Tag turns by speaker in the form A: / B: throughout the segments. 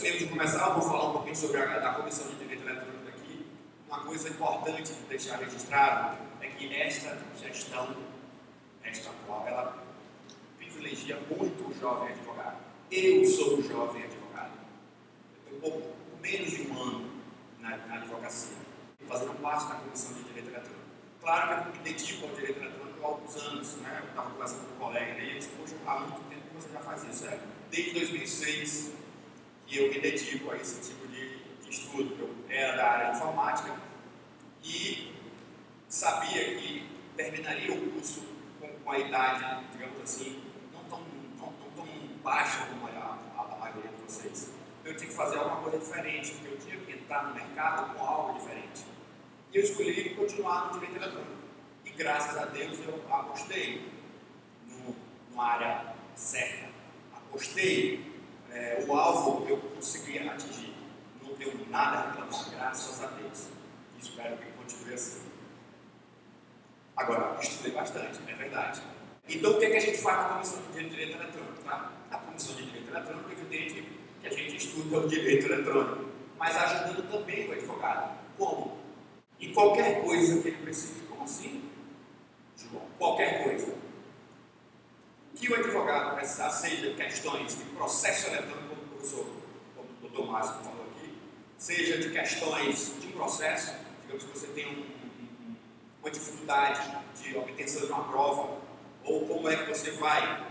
A: termos de começar, eu vou falar um pouquinho sobre a Comissão de Direito Eletrônico aqui. Uma coisa importante de deixar registrado é que esta gestão, esta atual, ela privilegia muito o jovem advogado. Eu sou um jovem advogado. Eu tenho pouco menos de um ano na advocacia, fazendo parte da Comissão de Direito Eletrônico. Claro que eu me dedico ao direito eletrônico há alguns anos, né? Eu estava conversando com um colega e ele disse, poxa, há muito tempo que você já faz isso. Desde 2006 que eu me dedico a esse tipo de estudo. Eu era da área de informática e sabia que terminaria o curso com a idade, digamos assim, não tão baixa como a maioria de vocês. Eu tinha que fazer alguma coisa diferente, porque eu tinha que entrar no mercado com algo diferente. E eu escolhi continuar no direito eletrônico. E graças a Deus eu apostei numa área certa. Apostei, o alvo eu consegui atingir. Não tenho nada a reclamar, graças a Deus. E espero que continue assim. Agora, estudei bastante, é verdade. Então, o que é que a gente faz na Comissão de Direito Eletrônico? Tá? A Comissão de Direito Eletrônico, é evidente que a gente estuda o direito eletrônico, mas ajudando também o advogado. Como? Em qualquer coisa que ele precise. Como assim, João? Qualquer coisa. O que o advogado precisar, seja questões de processo eletrônico, como o professor, como o doutor Márcio falou aqui, seja de questões de processo, digamos que você tem uma dificuldade de obtenção de uma prova, ou como é que você vai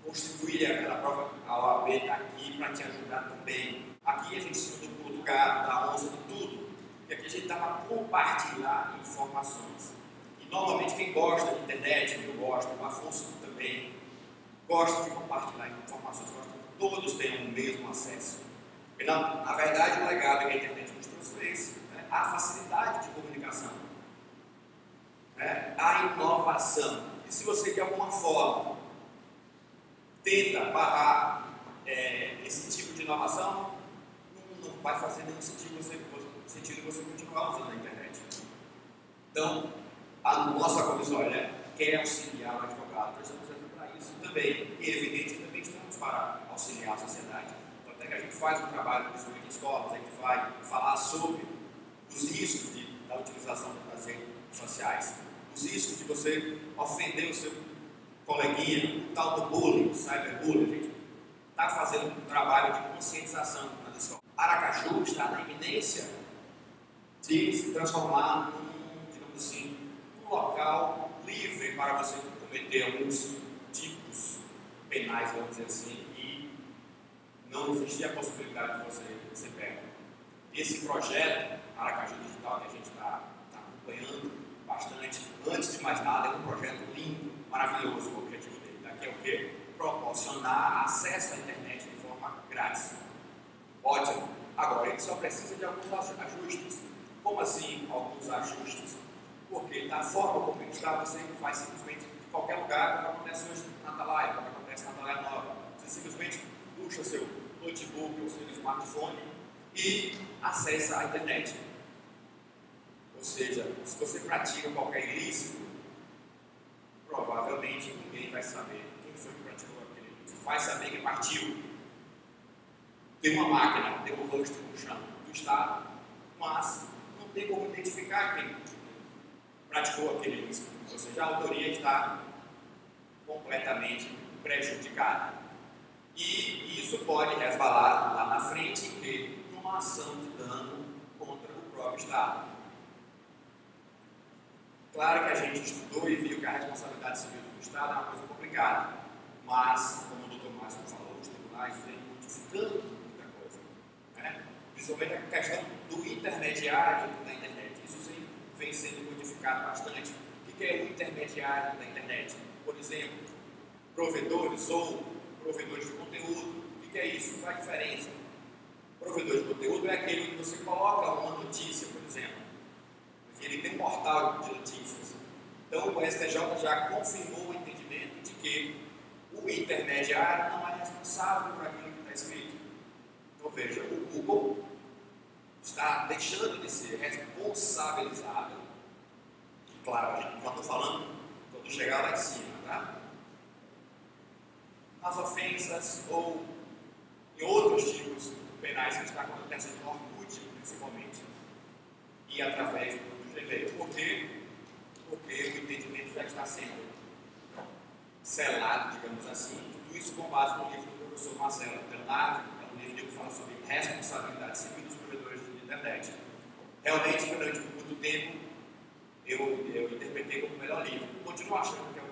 A: constituir aquela prova, a OAB está aqui para te ajudar também. Aqui a gente estuda do pulo do gato, da onça, de tudo, e aqui a gente está para compartilhar informações. E normalmente quem gosta de internet, eu gosto, o Afonso também, gosta de compartilhar informações, gosta que todos tenham o mesmo acesso. E na verdade o legado que a internet nos trouxe foi esse, né? A facilidade de comunicação, né? A inovação. E se você de alguma forma tenta barrar esse tipo de inovação, não vai fazer nenhum sentido você continuar usando a internet. Então, a nossa comissão quer auxiliar o advogado, nós estamos aqui para isso também. E é evidente que também estamos para auxiliar a sociedade. Então, até que a gente faz um trabalho, principalmente em escolas, a gente vai falar sobre os riscos da utilização das redes sociais, os riscos de você ofender o seu coleguinha, o tal do bullying, cyberbullying. A gente está fazendo um trabalho de conscientização nas escolas. Aracaju está na iminência de se transformar digamos assim, num local livre para você cometer alguns tipos penais, vamos dizer assim, e não existir a possibilidade de você ser pego. Esse projeto, Aracaju Digital, que a gente está acompanhando bastante, antes de mais nada, é um projeto lindo, maravilhoso. O objetivo dele daqui é o quê? Proporcionar acesso à internet de forma grátis. Ótimo. Agora, ele só precisa de alguns ajustes. Como assim alguns ajustes? Porque da forma como ele está, você faz simplesmente de qualquer lugar, como acontece hoje na Atalaia, como acontece na Atalaia Nova. Você simplesmente puxa seu notebook ou seu smartphone e acessa a internet. Ou seja, se você pratica qualquer ilícito, provavelmente ninguém vai saber quem foi que praticou aquele ilícito. Vai saber que partiu. Tem uma máquina, tem um rosto no chão do Estado, mas não tem como identificar quem praticou aquele ilícito. Ou seja, a autoria está completamente prejudicada. E isso pode resvalar lá na frente numa ação de dano contra o próprio Estado. Claro que a gente estudou e viu que a responsabilidade civil do Estado é uma coisa complicada, mas, como o doutor Márcio falou, os tribunais vêm modificando muita coisa, né? Principalmente a questão do intermediário da internet. Isso sim vem sendo modificado bastante. O que é o intermediário da internet? Por exemplo, provedores ou provedores de conteúdo. O que é isso? Qual é a diferença? Provedor de conteúdo é aquele que você coloca uma notícia, por exemplo. Ele tem um portal de notícias. Então, o STJ já confirmou o entendimento de que o intermediário não é responsável por aquilo que está escrito. Então, veja, o Google está deixando de ser responsabilizado. Claro, já estou falando quando chegar lá em cima, tá? Nas ofensas ou em outros tipos penais que está acontecendo no Orkut, principalmente, e através do e-mail. Por quê? Porque o entendimento já está sendo selado, digamos assim, tudo isso com base no livro do professor Marcelo Bernardo, é um livro que fala sobre responsabilidade civil dos provedores de internet. Realmente, durante muito tempo, eu interpretei como o melhor livro. Continuo achando que é o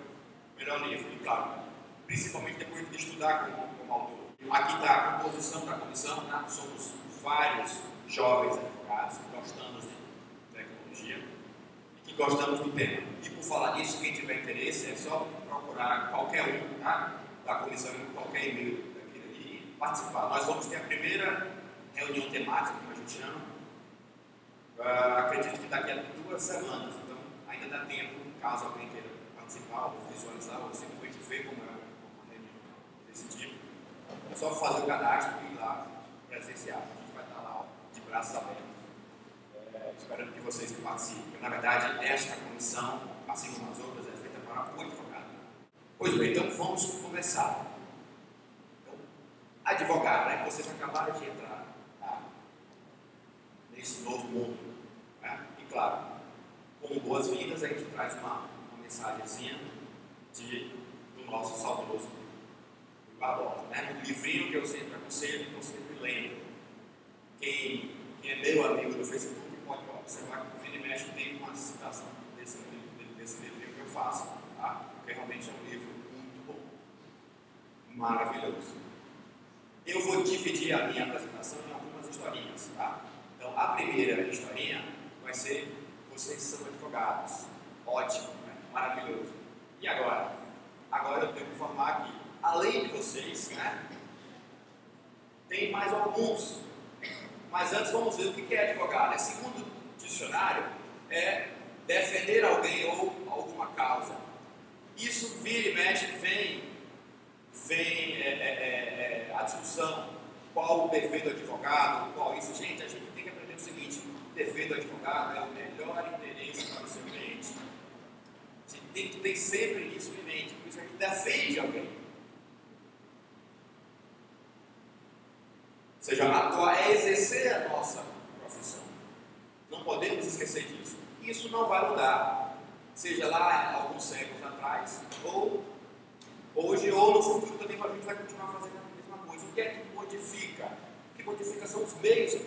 A: melhor livro, e claro, principalmente depois de estudar como autor. Aqui está a composição da comissão, né? Somos vários jovens advogados que gostamos de tecnologia e que gostamos do tema. E por falar nisso, quem tiver interesse é só procurar qualquer um, tá? Da comissão, qualquer e-mail daquele ali e participar. Nós vamos ter a primeira reunião temática, como a gente chama. Acredito que daqui a 2 semanas, então ainda dá tempo, caso alguém queira participar ou visualizar ou simplesmente ver como é uma reunião desse tipo. É só fazer o cadastro e ir lá presenciar. A gente vai estar lá de braços abertos, esperando que vocês participem. Na verdade, esta comissão, assim como as outras, é feita para o advogado. Pois bem, então vamos começar. Então, advogado, né? Vocês acabaram de entrar nesse novo mundo. Né? E claro, como boas-vindas, a gente traz uma mensagenzinha do nosso saudoso Barbosa. Né? Um livrinho que eu sempre aconselho, que eu sempre lembro. Quem é meu amigo do Facebook pode observar que o Vini Mexe tem uma citação desse livrinho que eu faço, tá? Porque realmente é um livro muito bom, maravilhoso. Eu vou dividir a minha apresentação em algumas historinhas, tá? Então, a primeira historinha vai ser: vocês são advogados. Ótimo, né? Maravilhoso. E agora? Agora eu tenho que informar que, além de vocês, né, tem mais alguns. Mas antes vamos ver o que é advogado. Segundo o dicionário, é defender alguém ou alguma causa. Isso vira e mexe, vem a discussão: qual o dever do advogado, qual isso. Gente, a gente tem que aprender o seguinte: o dever do advogado é o melhor interesse para o seu cliente. A gente tem que ter sempre isso em mente, por isso a gente defende alguém. Ou seja, atuar é exercer a nossa profissão. Não podemos esquecer disso. Isso não vai mudar, seja lá alguns séculos atrás, ou hoje, ou no futuro também a gente vai continuar fazendo a mesma coisa. O que é que modifica? O que modifica são os meios que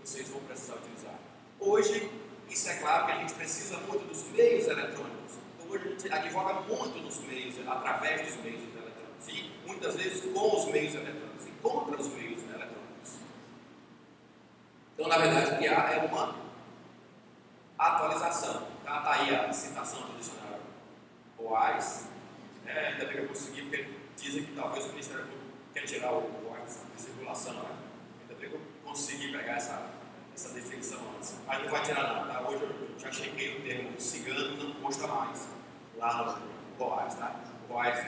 A: vocês vão precisar utilizar. Hoje, isso é claro que a gente precisa muito dos meios eletrônicos. Então, hoje a gente advoga muito nos meios, através dos meios eletrônicos. E muitas vezes com os meios eletrônicos e contra os meios eletrônicos. Então, na verdade, o que há é uma atualização. Tá aí a citação do dicionário Boas. Ainda bem que eu consegui, porque dizem que talvez o Ministério Público quer tirar o Boas de circulação. Né? Ainda bem que eu consegui pegar essa definição antes. Mas não vai tirar não, tá? Hoje eu já chequei o termo cigano, não consta mais lá no Boas, tá? O Boas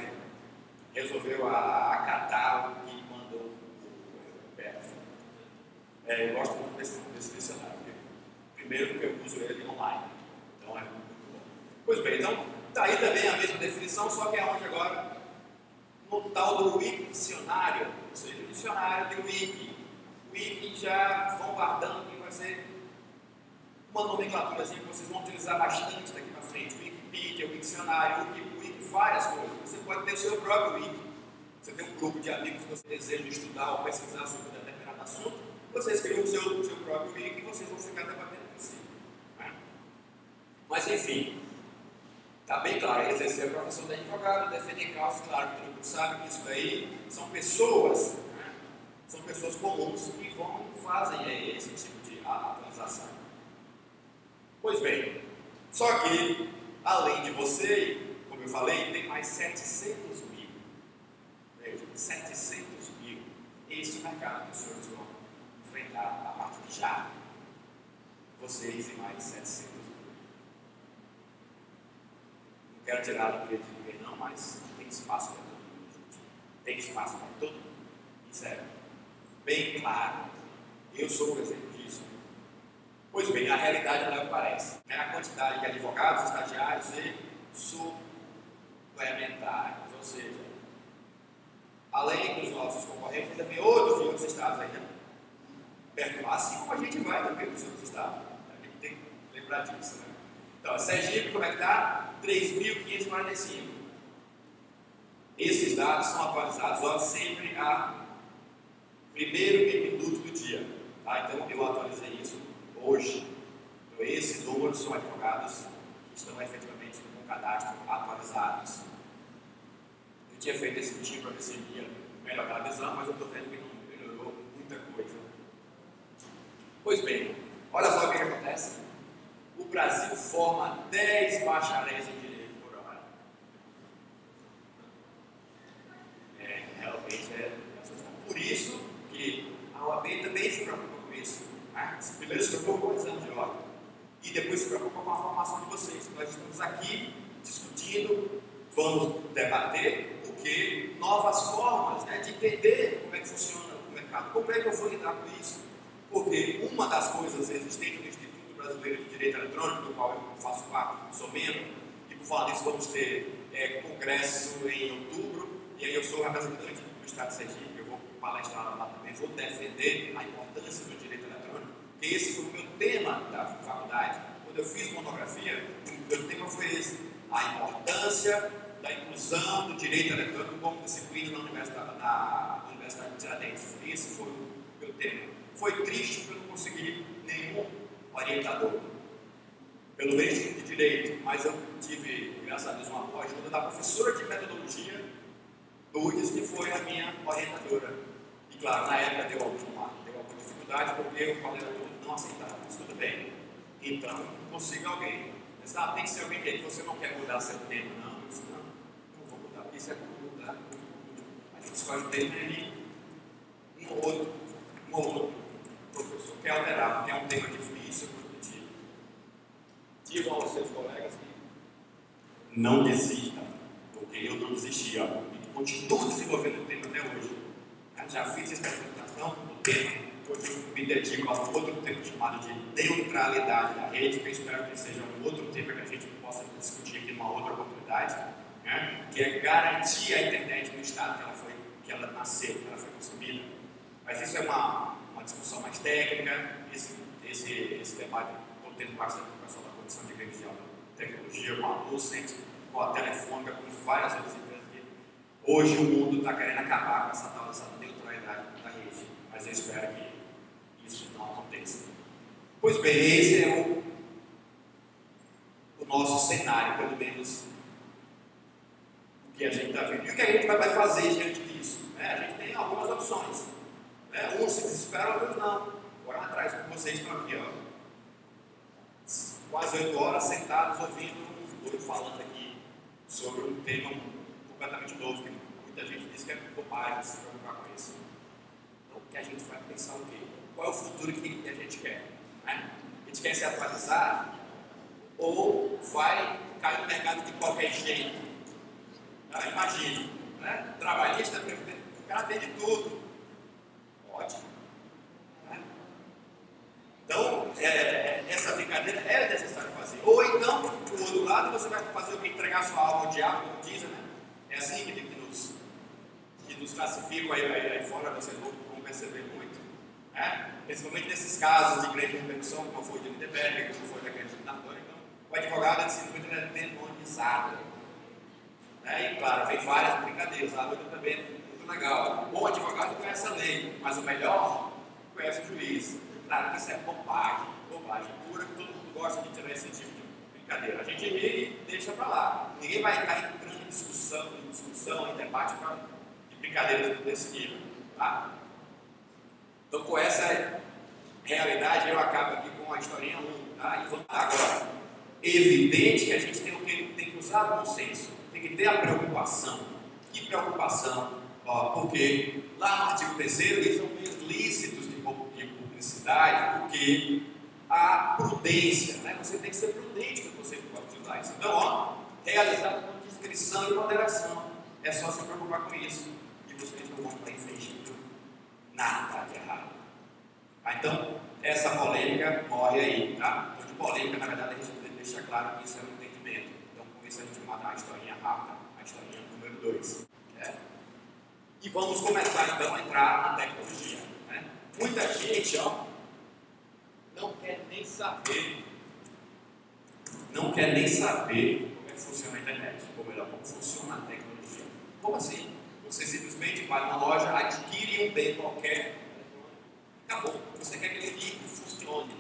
A: resolveu acatar o que mandou o PF. Eu gosto muito desse dicionário, primeiro porque eu uso ele online, então é muito bom. Pois bem, então está aí também a mesma definição, só que é onde agora, no tal do Wikdicionário, ou seja, o dicionário de Wiki. Wiki já vão guardando que vai ser uma nomenclatura que vocês vão utilizar bastante daqui para frente: Wikipedia, Wikdicionário, Wiki, várias coisas. Você pode ter o seu próprio Wiki. Você tem um grupo de amigos que você deseja estudar ou pesquisar sobre um determinado assunto, vocês criam o seu próprio Wiki e vocês vão ficar debatendo por si. Né? Mas enfim, está bem claro: exercer a profissão de advogado, defender causas. Claro que todo mundo sabe que isso daí são pessoas, né? São pessoas comuns que fazem esse tipo de atualização. Pois bem, só que, além de você, como eu falei, tem mais 700 mil. Veja, 700 mil. Esse mercado que os senhores vão enfrentar a partir de já. Vocês e mais 700 mil. Não quero tirar a alegria de ninguém não, mas tem espaço para todo mundo, gente. Tem espaço para todo mundo. Isso é bem claro. Eu sou o exemplo disso. Pois bem, a realidade não é o que parece. É a quantidade de advogados, estagiários e suplementares. Ou seja, além dos nossos concorrentes, ainda tem outros de outros estados ainda perto, assim como a gente vai também nos outros estados. A gente tem que lembrar disso, né? Então, a Sergipe, como é que está? 3.545. Esses dados são atualizados sempre a primeiro minuto do dia. Tá? Então, eu atualizei isso hoje. Então, esse número são advogados que estão efetivamente com o cadastro atualizados. Eu tinha feito esse tipo para ver se ia melhorar a visão, mas eu estou vendo que não melhorou muita coisa. Pois bem, olha só o que acontece. O Brasil forma 10 bacharéis em direito por hora. Realmente é assustador. Por isso que a OAB também se preocupa com isso. Né? Primeiro se preocupa com o exame de ordem e depois se preocupa com a formação de vocês. Nós estamos aqui discutindo, vamos debater novas formas, né, de entender como é que funciona o mercado, como é que eu vou lidar com isso. Porque uma das coisas existentes no Instituto Brasileiro de Direito Eletrônico, do qual eu faço parte, sou membro, e por falar disso vamos ter congresso em outubro, e aí eu sou representante do Estado de Sergipe, eu vou palestrar lá também, vou defender a importância do direito eletrônico, que esse foi o meu tema da faculdade. Quando eu fiz monografia, o meu tema foi esse, a importância da inclusão do direito eletrônico como disciplina na Universidade de Tiradentes. Esse foi o meu tema. Foi triste porque eu não consegui nenhum orientador pelo regime de direito, mas eu tive, graças a Deus, uma boa ajuda da professora de metodologia, Lourdes, que foi a minha orientadora. E claro, na época deu alguma dificuldade porque o coordenador não aceitava, mas tudo bem. Então, consiga alguém. Mas tem que ser alguém que você não quer mudar seu tema, não. Eu disse, não vou mudar, porque isso é como mudar. A gente escolhe o tema e um outro professor quer alterar, porque é um tema difícil, produtivo. Digo aos seus colegas que não desistam, porque eu não desisti, e continuo desenvolvendo o tema até hoje. Eu já fiz essa apresentação do tema, hoje eu me dedico a outro tema chamado de neutralidade da rede, que eu espero que seja um outro tema que a gente possa discutir aqui numa outra oportunidade, né? Que é garantir a internet no estado que ela nasceu, que ela foi concebida. Mas isso é uma discussão mais técnica. Esse debate estou tendo bastante com o pessoal da Comissão de Redes de Alta Tecnologia, com a Lucent, com a Telefônica, com várias outras empresas que hoje o mundo está querendo acabar com essa neutralidade da rede, mas eu espero que isso não aconteça. Pois bem, esse é o nosso cenário, pelo menos o que a gente está vendo. E o que a gente vai fazer diante disso? A gente tem algumas opções. Uns se desesperam, outros não. Agora atrás, como vocês estão aqui, quase 8 horas sentados ouvindo um doido falando aqui sobre um tema completamente novo, que muita gente diz que é bobagem se preocupar com isso. Então, o que a gente vai pensar o quê? Qual é o futuro que a gente quer? A gente quer se atualizar ou vai cair no mercado de qualquer jeito? Imagina, trabalhista, o cara tem de tudo. Ótimo. Então, essa brincadeira é necessário fazer. Ou então, do outro lado, você vai fazer o que? Entregar sua alma ao diabo, como dizem, né? É assim que nos classificam aí fora, vocês vão perceber muito. Principalmente nesses casos de grande repercussão, como foi o de Lindenberg, como foi daquele discriminatório. Então, o advogado é simplesmente demonizado. E claro, vem várias brincadeiras. A luta também é muito legal. O bom advogado conhece a lei, mas o melhor conhece o juiz. Claro que isso é bobagem pura, que todo mundo gosta de tirar esse tipo de brincadeira. A gente ri e deixa pra lá. Ninguém vai estar entrando em discussão, em debate de brincadeiras desse nível. Tá? Então, com essa realidade, eu acabo aqui com a historinha 1. Tá? E vamos agora. Evidente que a gente tem que usar o bom senso, tem que ter a preocupação. Que preocupação? Porque lá no artigo 3º eles são meios lícitos de publicidade, porque a prudência, você tem que ser prudente quando você pode utilizar isso. Então, realizado com discrição e moderação. É só se preocupar com isso e vocês não vão estar infringindo nada de errado. Então, essa polêmica morre aí, tá? Então, de polêmica, na verdade, a gente deixa claro que isso é um entendimento. Então, com isso a gente vai dar uma historinha rápida, a historinha número 2. E vamos começar, então, a entrar na tecnologia. Muita gente, ó, não quer nem saber como é que funciona a internet, ou melhor, como funciona a tecnologia. Como assim? Você simplesmente vai na loja, adquire um bem qualquer, acabou. Você quer que ele funcione.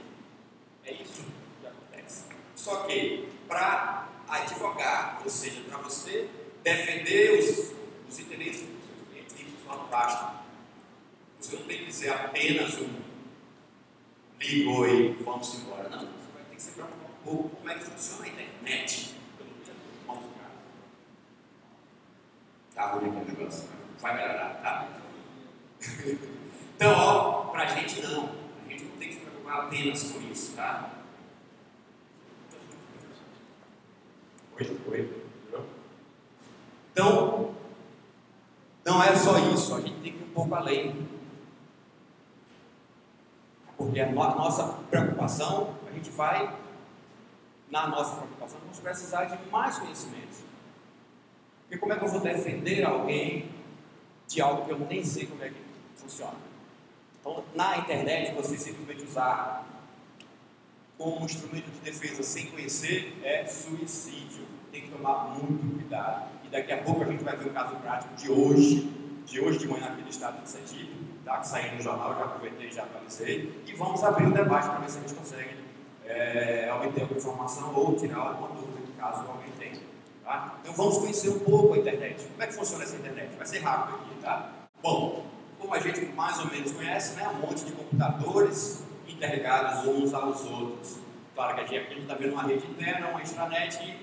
A: É isso que acontece. Só que, para advogar, ou seja, para você defender os interesses dos seus clientes, isso só não basta. Você não tem que ser apenas um ligou e vamos embora. Não, você vai ter que se preocupar um pouco com como é que funciona a internet. Pelo menos no nosso caso. Tá ruim aqui o negócio. Vai melhorar, tá? Então, ó, pra gente não. A gente não tem que se preocupar apenas com isso, tá? Oi. Então, não é só isso. A gente tem que ir um pouco além. Porque a nossa preocupação, a gente vai, na nossa preocupação, vamos precisar de mais conhecimentos. Porque como é que eu vou defender alguém de algo que eu nem sei como é que funciona? Então, na internet, você simplesmente usar como instrumento de defesa sem conhecer é suicídio. Tem que tomar muito cuidado. E daqui a pouco a gente vai ver o caso prático de hoje de manhã aqui do estado de Sergipe, tá? Que saiu no jornal, já aproveitei, já atualizei, e vamos abrir o debate para ver se a gente consegue obter alguma informação ou tirar alguma dúvida, caso alguém tenha. Tá? Então vamos conhecer um pouco a internet. Como é que funciona essa internet? Vai ser rápido aqui, tá? Bom, como a gente mais ou menos conhece, né, um monte de computadores interligados uns aos outros. Claro que aqui a gente está vendo uma rede interna, uma extranet e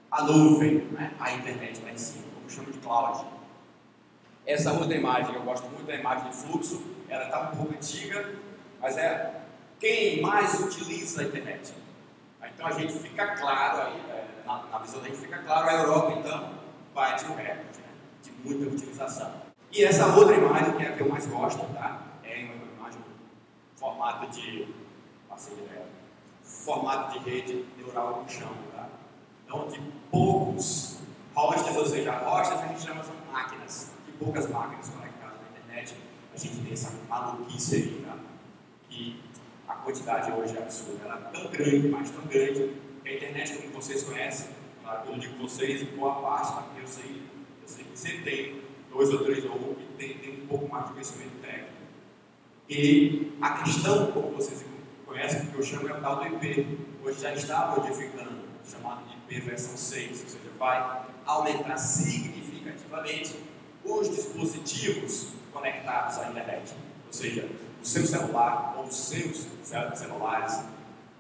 A: a nuvem, né, a internet lá em cima, como chama de cloud. Essa outra imagem, eu gosto muito da imagem de fluxo, ela está um pouco antiga, mas é quem mais utiliza a internet. Então a gente fica claro aí, na visão da gente fica claro, a Europa então bate o recorde, né, de muita utilização. E essa outra imagem, que é a que eu mais gosto, tá? É uma imagem formato de rede neural no chão, tá? Então de poucos hostes, ou seja, hostes a gente chama de máquinas, de poucas máquinas conectadas na internet, a gente tem essa maluquice aí, tá? Que a quantidade hoje é absurda, ela é tão grande, mas tão grande, que a internet, como vocês conhecem, claro, eu digo vocês, boa parte, tá? Eu sei que você tem 2 ou 3 ou 1 que tem um pouco mais de conhecimento técnico. E a questão, como vocês conhecem, que eu chamo é o tal do IP, hoje já está modificando, chamado de IP versão 6, ou seja, vai aumentar significativamente os dispositivos conectados à internet, ou seja, o seu celular ou os seus celulares,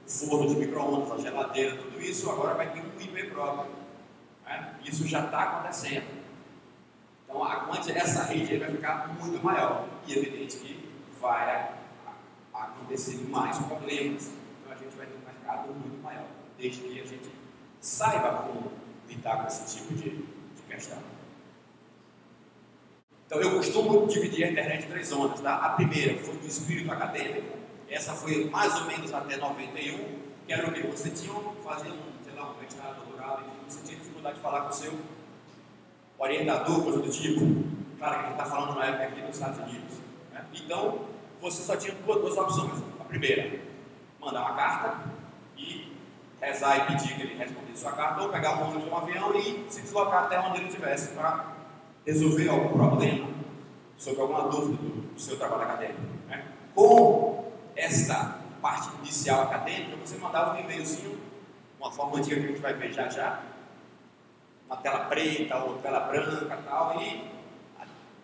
A: o forno de micro-ondas, a geladeira, tudo isso agora vai ter um IP próprio, né? Isso já está acontecendo. Então essa rede vai ficar muito maior e é evidente que vai acontecer mais problemas. Então a gente vai ter um mercado muito maior, desde que a gente saiba como lidar com esse tipo de questão. Então eu costumo dividir a internet em 3 zonas, tá? A primeira foi do espírito acadêmico, essa foi mais ou menos até 91, que era o que você tinha, fazia um mestrado, doutorado, enfim, você tinha dificuldade de falar com o seu orientador, coisa do tipo. Claro que a gente está falando na época aqui nos Estados Unidos, né? Então você só tinha duas opções. A primeira, mandar uma carta e rezar e pedir que ele respondesse sua carta, ou pegar um ônibus ou um avião e se deslocar até onde ele estivesse para resolver algum problema sobre alguma dúvida do seu trabalho acadêmico, né? Com essa parte inicial acadêmica, você mandava um e-mailzinho, uma forma antiga que a gente vai ver já, uma tela preta ou tela branca e tal, e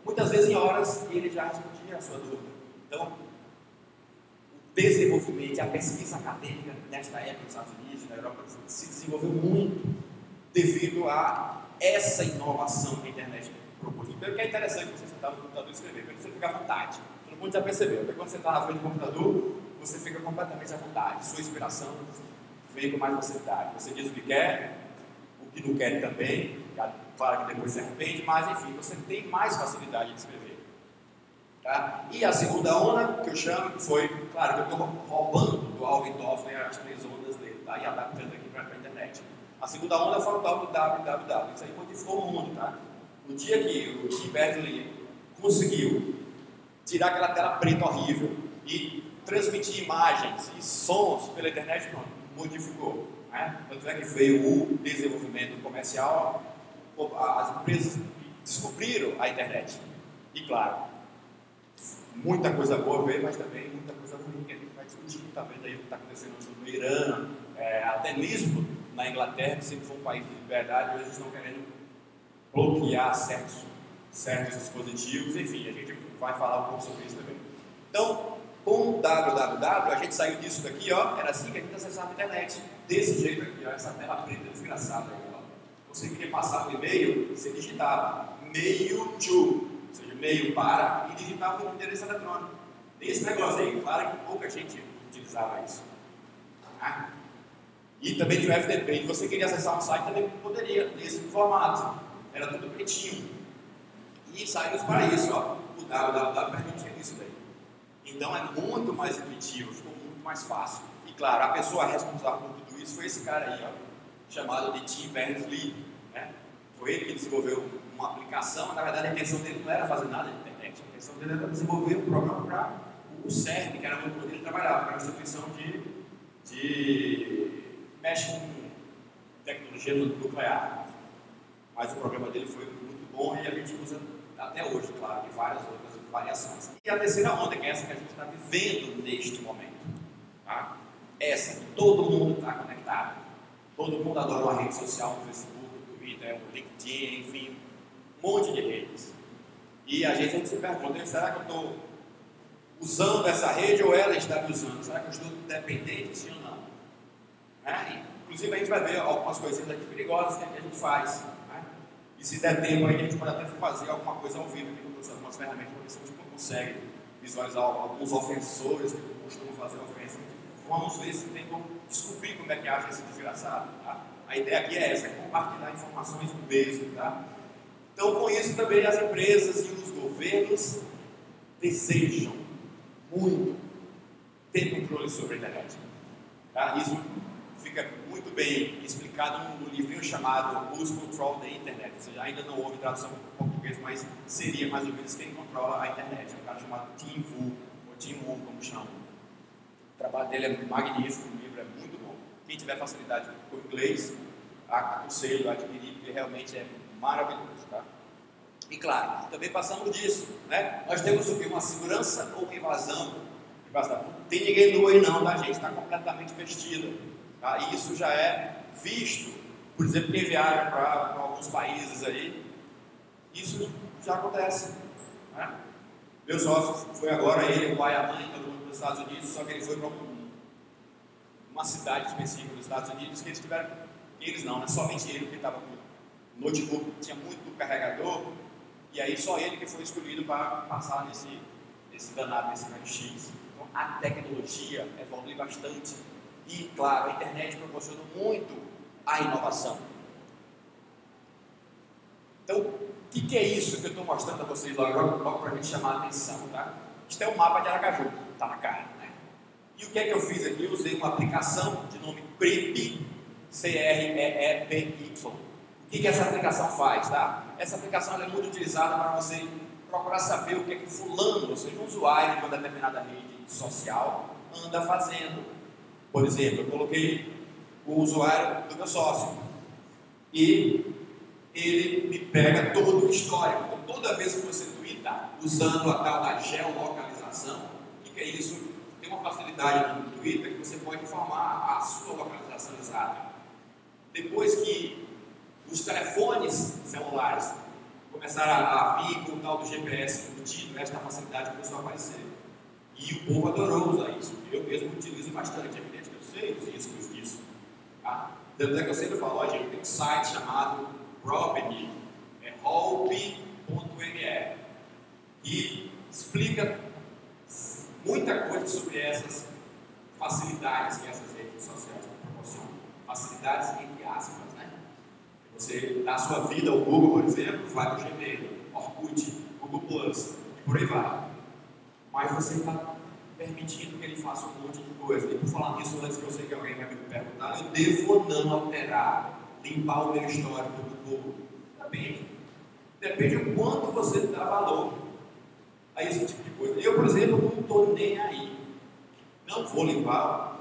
A: muitas vezes em horas ele já respondia a sua dúvida. Então, o desenvolvimento, a pesquisa acadêmica nesta época nos Estados Unidos, na Europa, se desenvolveu muito devido a essa inovação que a internet propôs. Primeiro que é interessante você sentar no computador e escrever, porque você fica à vontade. Todo mundo já percebeu, porque quando você está na frente do computador, você fica completamente à vontade. Sua inspiração vem com mais facilidade. Você diz o que quer, o que não quer também, claro que depois se arrepende, mas enfim, você tem mais facilidade de escrever. Tá? E a segunda onda, que eu chamo, que foi, claro, que eu estou roubando do Alvin Toffler as 3 ondas dele, tá? E adaptando aqui para a internet. A segunda onda foi o tal do www, isso aí modificou o mundo, tá? No dia que o Tim Berners-Lee conseguiu tirar aquela tela preta horrível e transmitir imagens e sons pela internet, pronto, modificou. Né? Tanto é que veio o desenvolvimento comercial, as empresas descobriram a internet. E claro, muita coisa boa veio, mas também muita coisa ruim, que a gente vai discutir. Está vendo aí o que está acontecendo no Irã, até mesmo na Inglaterra, que sempre foi um país de liberdade, hoje eles estão querendo bloquear certos dispositivos. Enfim, a gente vai falar um pouco sobre isso também. Então, com o www, a gente saiu disso daqui, ó, era assim que a gente acessava a internet, desse jeito aqui, ó, essa tela preta desgraçada aí, ó. Você queria passar um e-mail, você digitava mail to, ou seja, e-mail para, e digitava o endereço eletrônico. Tem esse negócio aí, claro que pouca gente utilizava isso. Ah. E também tinha o FTP, e você queria acessar um site, também poderia, nesse formato, era tudo pretinho. E saímos para isso, ó, o www permitia isso daí. Então é muito mais intuitivo, ficou muito mais fácil. E claro, a pessoa responsável por tudo isso foi esse cara aí, ó, chamado de Tim Berners-Lee, né? Foi ele que desenvolveu uma aplicação. Na verdade, a intenção dele não era fazer nada de internet, a intenção dele era desenvolver um programa para o CERN, que era onde ele trabalhava, para a instituição de mexe com tecnologia nuclear. Mas o programa dele foi muito bom e a gente usa até hoje, claro, e várias outras variações. E a terceira onda, que é essa que a gente está vivendo neste momento. Tá? Essa que todo mundo está conectado. Todo mundo adora uma rede social, o Facebook, o Twitter, o LinkedIn, enfim, um monte de redes. E a gente se pergunta, será que eu estou usando essa rede ou ela está me usando? Será que eu estou dependente, sim ou não? Inclusive a gente vai ver algumas coisinhas aqui perigosas que a gente faz. E se der tempo aí, a gente pode até fazer alguma coisa ao vivo, que eu trouxe algumas ferramentas para ver se a gente consegue visualizar alguns ofensores que costumam fazer ofensa. Vamos ver se tem como descobrir como é que age esse desgraçado. Tá? A ideia aqui é essa, é compartilhar informações mesmo. Tá? Então, com isso também as empresas e os governos desejam muito ter controle sobre a internet. Tá? Isso fica muito bem explicado no livrinho chamado Who's Control the Internet. Ou seja, ainda não houve tradução para o português, mas seria mais ou menos quem controla a internet. É um cara chamado Tim Wu, ou Tim Wu, como chamam. O trabalho dele é magnífico, o livro é muito bom. Quem tiver facilidade com o inglês, aconselho a adquirir, porque realmente é maravilhoso. Tá? E claro, também passamos disso. Né? Nós temos o que? Uma segurança ou uma invasão? Não tem ninguém nu aí não, tá, gente? Está completamente vestido. Tá? E isso já é visto, por exemplo, quem viaja para alguns países aí, isso já acontece. Né? Meu sócio foi agora, ele, o pai e a mãe, todo mundo para os Estados Unidos, só que ele foi para uma cidade específica dos Estados Unidos que eles tiveram, eles não, né? Somente ele que estava com o notebook, tinha muito carregador, e aí só ele que foi escolhido para passar nesse danado, nesse raio-x. Então a tecnologia evolui bastante. E, claro, a internet proporciona muito a inovação. Então, o que é isso que eu estou mostrando a vocês logo para a gente chamar a atenção, tá? Isto é um mapa de Aracaju, tá na cara, né? E o que é que eu fiz aqui? Eu usei uma aplicação de nome CREEPY, C-R-E-E-P-Y. O que essa aplicação faz, tá? Essa aplicação é muito utilizada para você procurar saber o que é que fulano, ou seja, um usuário de uma determinada rede social, anda fazendo. Por exemplo, eu coloquei o usuário do meu sócio e ele me pega todo o histórico. Então, toda vez que você twitta usando a tal da geolocalização, o que é isso? Tem uma facilidade no Twitter que você pode informar a sua localização exata. Depois que os telefones celulares começaram a vir com o tal do GPS embutido, esta facilidade começou a aparecer. E o povo adorou usar isso. Eu mesmo utilizo bastante, é evidente que eu sei os riscos disso. Tá? Tanto é que eu sempre falo, ó, gente, tem um site chamado Robin, hope.me, que explica muita coisa sobre essas facilidades que essas redes sociais proporcionam. Facilidades entre aspas, né? Você dá a sua vida ao Google, por exemplo, vai para o Gmail, Orkut, Google Plus, e por aí vai. Mas você está permitindo que ele faça um monte de coisa. E por falar nisso, antes que eu sei que alguém vai me perguntar, eu devo ou não alterar, limpar o meu histórico do Google? Depende. Depende do quanto você dá valor a esse tipo de coisa. Eu, por exemplo, não estou nem aí. Não vou limpar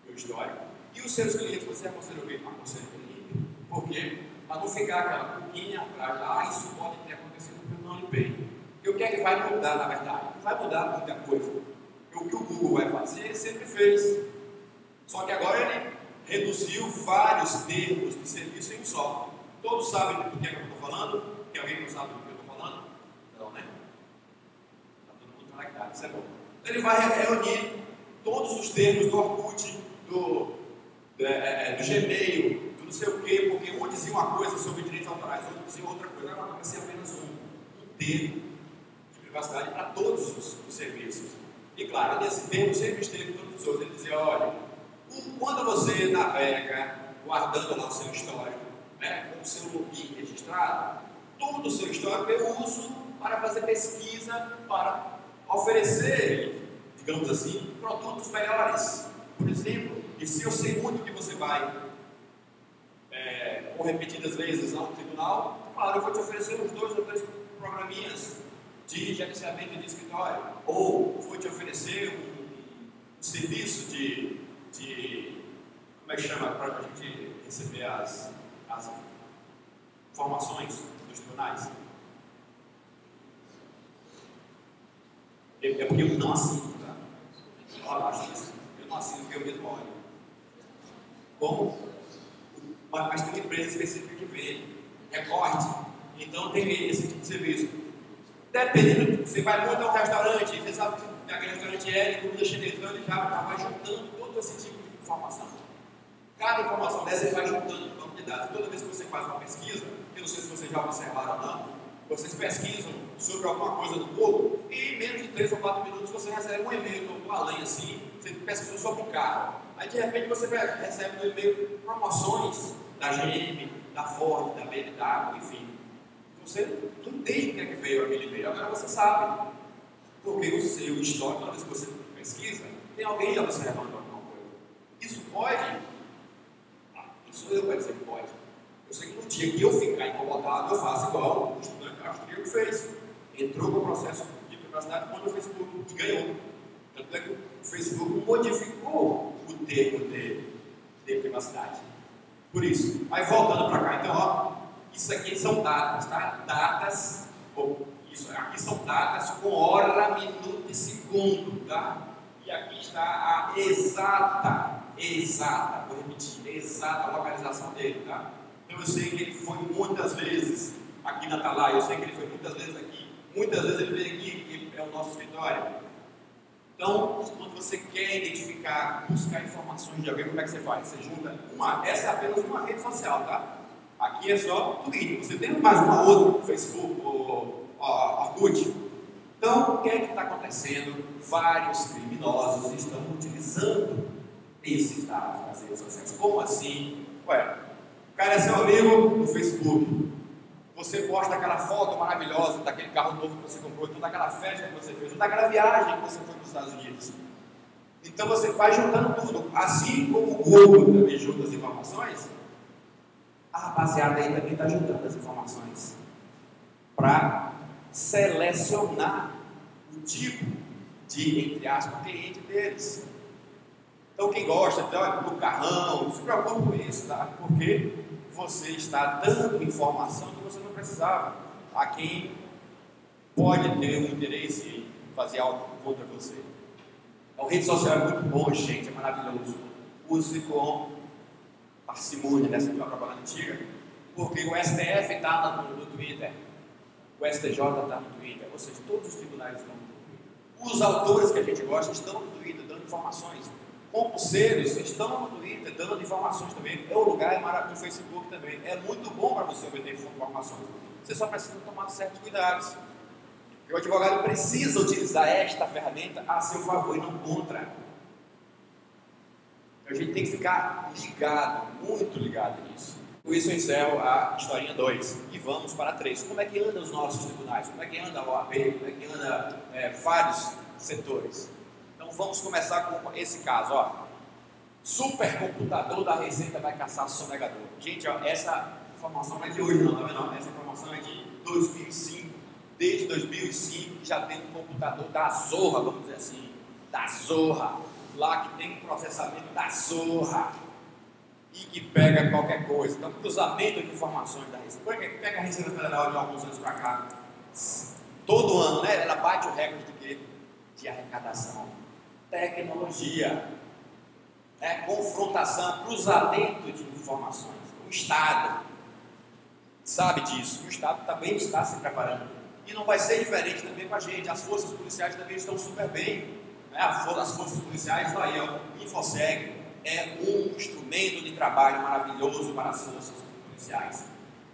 A: o meu histórico. E os seus clientes, você aconselha o quê? Aconselha que limpe. Por quê? Para não ficar aquela pulguinha atrás, isso pode ter acontecido porque eu não limpei. E o que é que vai mudar, na verdade? Não vai mudar muita coisa. Porque o que o Google vai fazer, ele sempre fez. Só que agora ele reduziu vários termos de serviço em um só. Todos sabem do que é que eu estou falando? Tem alguém que não sabe do que eu estou falando? Não, né? Está todo mundo conectado, isso é bom. Então ele vai reunir todos os termos do Orkut, do Gmail, do não sei o quê, porque um dizia uma coisa sobre direitos autorais, outro dizia outra coisa. Agora vai ser apenas um termo de privacidade para todos os serviços. E claro, nesse termo sempre esteve todos os outros. Ele dizia, olha, quando você navega, guardando lá o seu histórico, né, com o seu login registrado, todo o seu histórico eu uso para fazer pesquisa, para oferecer, digamos assim, produtos melhores. Por exemplo, e se eu sei muito que você vai por repetidas vezes ao tribunal, claro, eu vou te oferecer uns 2 ou 3 programinhas de gerenciamento de escritório, ou vou te oferecer um serviço de como é que chama, para a gente receber as informações dos tribunais. É porque eu não assino, tá? Eu não assino porque eu mesmo olho. Como? Mas tem uma empresa específica que vê, recorte, então tem esse tipo de serviço. Dependendo, você vai muito a um restaurante, você sabe que aquele restaurante é de comida chinesa, então ele já vai juntando todo esse tipo de informação. Cada informação dessa ele vai juntando no banco de dados. Toda vez que você faz uma pesquisa, eu não sei se vocês já observaram ou não, vocês pesquisam sobre alguma coisa no Google e em menos de 3 ou 4 minutos você recebe um e-mail ou além assim, você pesquisou sobre um carro. Aí de repente você recebe no e-mail promoções da GM, da Ford, da BMW, enfim. Você não tem o que é que veio aquele e-mail, agora você sabe. Porque o seu histórico, toda vez que você pesquisa, tem alguém observando alguma coisa. Isso pode? Isso eu vou dizer que pode. Eu sei que no dia que eu ficar incomodado, eu faço igual o estudante austríaco fez. Entrou no processo de privacidade contra o Facebook e ganhou. Tanto é que o Facebook modificou o termo de privacidade. Por isso. Aí voltando para cá, então, ó, isso aqui são datas, tá? Datas, isso aqui são datas com hora, minuto e segundo, tá? E aqui está a exata, vou repetir, exata localização dele, tá? Então eu sei que ele foi muitas vezes aqui na Atalaia, eu sei que ele foi muitas vezes aqui, muitas vezes ele veio aqui, que é o nosso escritório. Então, quando você quer identificar, buscar informações de alguém, como é que você faz? Você junta essa é apenas uma rede social, tá? Aqui é só Twitter, você tem mais uma outra, Facebook, ou Orkut. Então, o que é que está acontecendo? Vários criminosos estão utilizando esses dados nas redes sociais. Como assim? Ué, o cara é seu amigo no Facebook. Você posta aquela foto maravilhosa daquele carro novo que você comprou, então daquela festa que você fez, ou daquela viagem que você foi para os Estados Unidos. Então você vai juntando tudo. Assim como o Google também junta as informações, a rapaziada aí também está juntando as informações para selecionar o tipo de, entre aspas, cliente deles. Então quem gosta do carrão, não se preocupe com isso, tá? Porque você está dando informação que você não precisava a quem pode ter um interesse em fazer algo contra você. Então, rede social é muito bom, gente, é maravilhoso. Use com parcimônia nessa propaganda antiga, porque o STF está no Twitter, o STJ está no Twitter, ou seja, todos os tribunais estão no Twitter. Os autores que a gente gosta estão no Twitter, dando informações. Concurseiros estão no Twitter dando informações também. É o lugar, é maravilhoso, no Facebook também. É muito bom para você obter informações. Você só precisa tomar certos cuidados. E o advogado precisa utilizar esta ferramenta a seu favor e não contra. Então, a gente tem que ficar ligado, muito ligado nisso. Com isso eu encerro a historinha 2 e vamos para a 3. Como é que andam os nossos tribunais? Como é que anda a OAB? Como é que anda vários setores? Então vamos começar com esse caso, ó. Supercomputador da Receita vai caçar sonegador. Gente, ó, essa informação não é de hoje não, tá vendo? Essa informação é de 2005. desde 2005, que já tem um computador da Zorra, vamos dizer assim, da Zorra, lá que tem um processamento da Zorra, e que pega qualquer coisa. Então, cruzamento de informações da Receita. Pega a Receita Federal de alguns anos para cá, todo ano, né, ela bate o recorde de quê? De arrecadação. Tecnologia, né, confrontação, cruzamento de informações. O Estado sabe disso, e o Estado também está se preparando. E não vai ser diferente também com a gente. As forças policiais também estão super bem. Né? As forças policiais, aí, ó, o InfoSeg é um instrumento de trabalho maravilhoso para as forças policiais.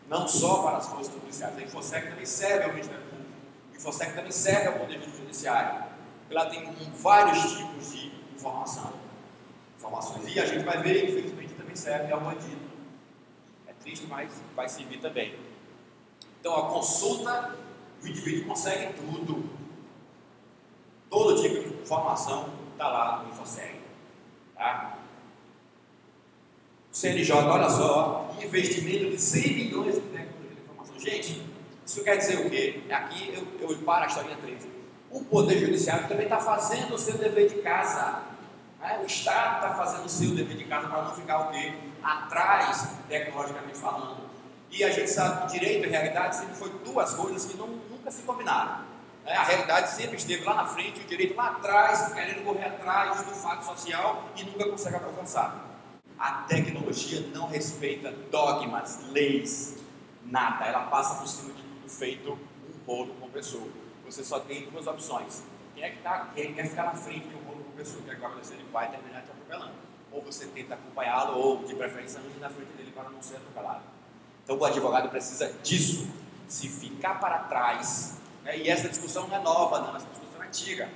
A: Não só para as forças policiais. A InfoSeg também serve ao Ministério Público. O InfoSeg também serve ao Poder Judiciário. Ela tem vários tipos de informações. E a gente vai ver, infelizmente, também serve ao bandido. É triste, mas vai servir também. Então, a consulta, o indivíduo consegue tudo. Todo tipo de informação está lá no InfoSeg. Tá? O CNJ, olha só, investimento de 100 milhões em tecnologia de informação. Gente, isso quer dizer o quê? Aqui eu paro a historinha 13. O Poder Judiciário também está fazendo o seu dever de casa. Né? O Estado está fazendo o seu dever de casa para não ficar o quê? Atrás, tecnologicamente falando. E a gente sabe que direito e realidade sempre foi duas coisas que nunca se combinaram. Né? A realidade sempre esteve lá na frente, o direito lá atrás, querendo correr atrás do fato social e nunca consegue avançar. A tecnologia não respeita dogmas, leis, nada. Ela passa por cima de tudo feito um rolo compressor. Você só tem duas opções. Quem quer ficar na frente de um rolo compressor, que agora ele vai terminar te atropelando. Ou você tenta acompanhá-lo, ou de preferência ande na frente dele para não ser atropelado. Então o advogado precisa disso. Se ficar para trás, né? E essa discussão não é nova, não, essa discussão é antiga.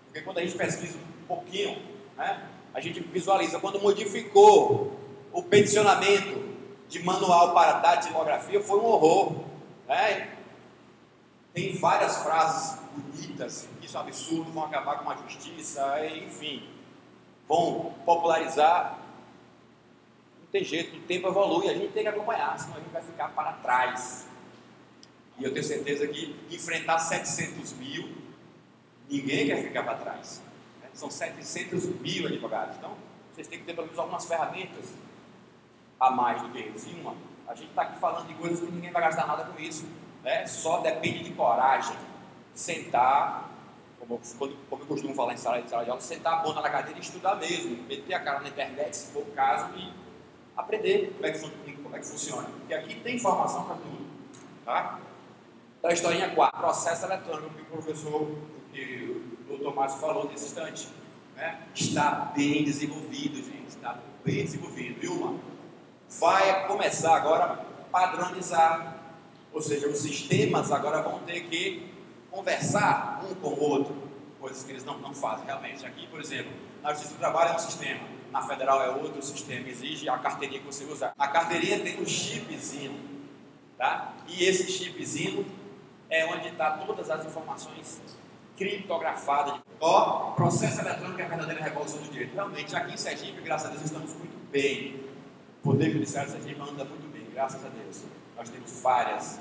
A: Porque quando a gente pesquisa um pouquinho, né, a gente visualiza, quando modificou o peticionamento de manual para datilografia, foi um horror. Né? Tem várias frases bonitas, que isso é um absurdo, vão acabar com a justiça, enfim, vão popularizar. Não tem jeito, o tempo evolui, a gente tem que acompanhar, senão a gente vai ficar para trás. E eu tenho certeza que enfrentar 700 mil, ninguém quer ficar para trás. Né? São 700 mil advogados, então vocês têm que ter pelo menos algumas ferramentas a mais do que eles. E a gente está aqui falando de coisas que ninguém vai gastar nada com isso. Né? Só depende de coragem, sentar, como eu costumo falar em sala de aula, sentar a bunda na cadeira e estudar mesmo, meter a cara na internet, se for o caso, e aprender como é que funciona. Porque aqui tem informação para tudo. Tá? Então, a historinha 4, processo eletrônico, que o professor, que o Dr. Márcio falou nesse instante, né? Está bem desenvolvido, gente, está bem desenvolvido. E vai começar agora a padronizar. Ou seja, os sistemas agora vão ter que conversar um com o outro, coisas que eles não fazem realmente. Aqui, por exemplo, na Justiça do Trabalho é um sistema, na Federal é outro sistema, exige a carteirinha que você usa. A carteirinha tem um chipzinho, tá? E esse chipzinho é onde está todas as informações criptografadas. Ó, processo eletrônico é a verdadeira revolução do direito. Realmente, aqui em Sergipe, graças a Deus, estamos muito bem. O Poder Judiciário de Sergipe anda muito bem, graças a Deus. Nós temos várias,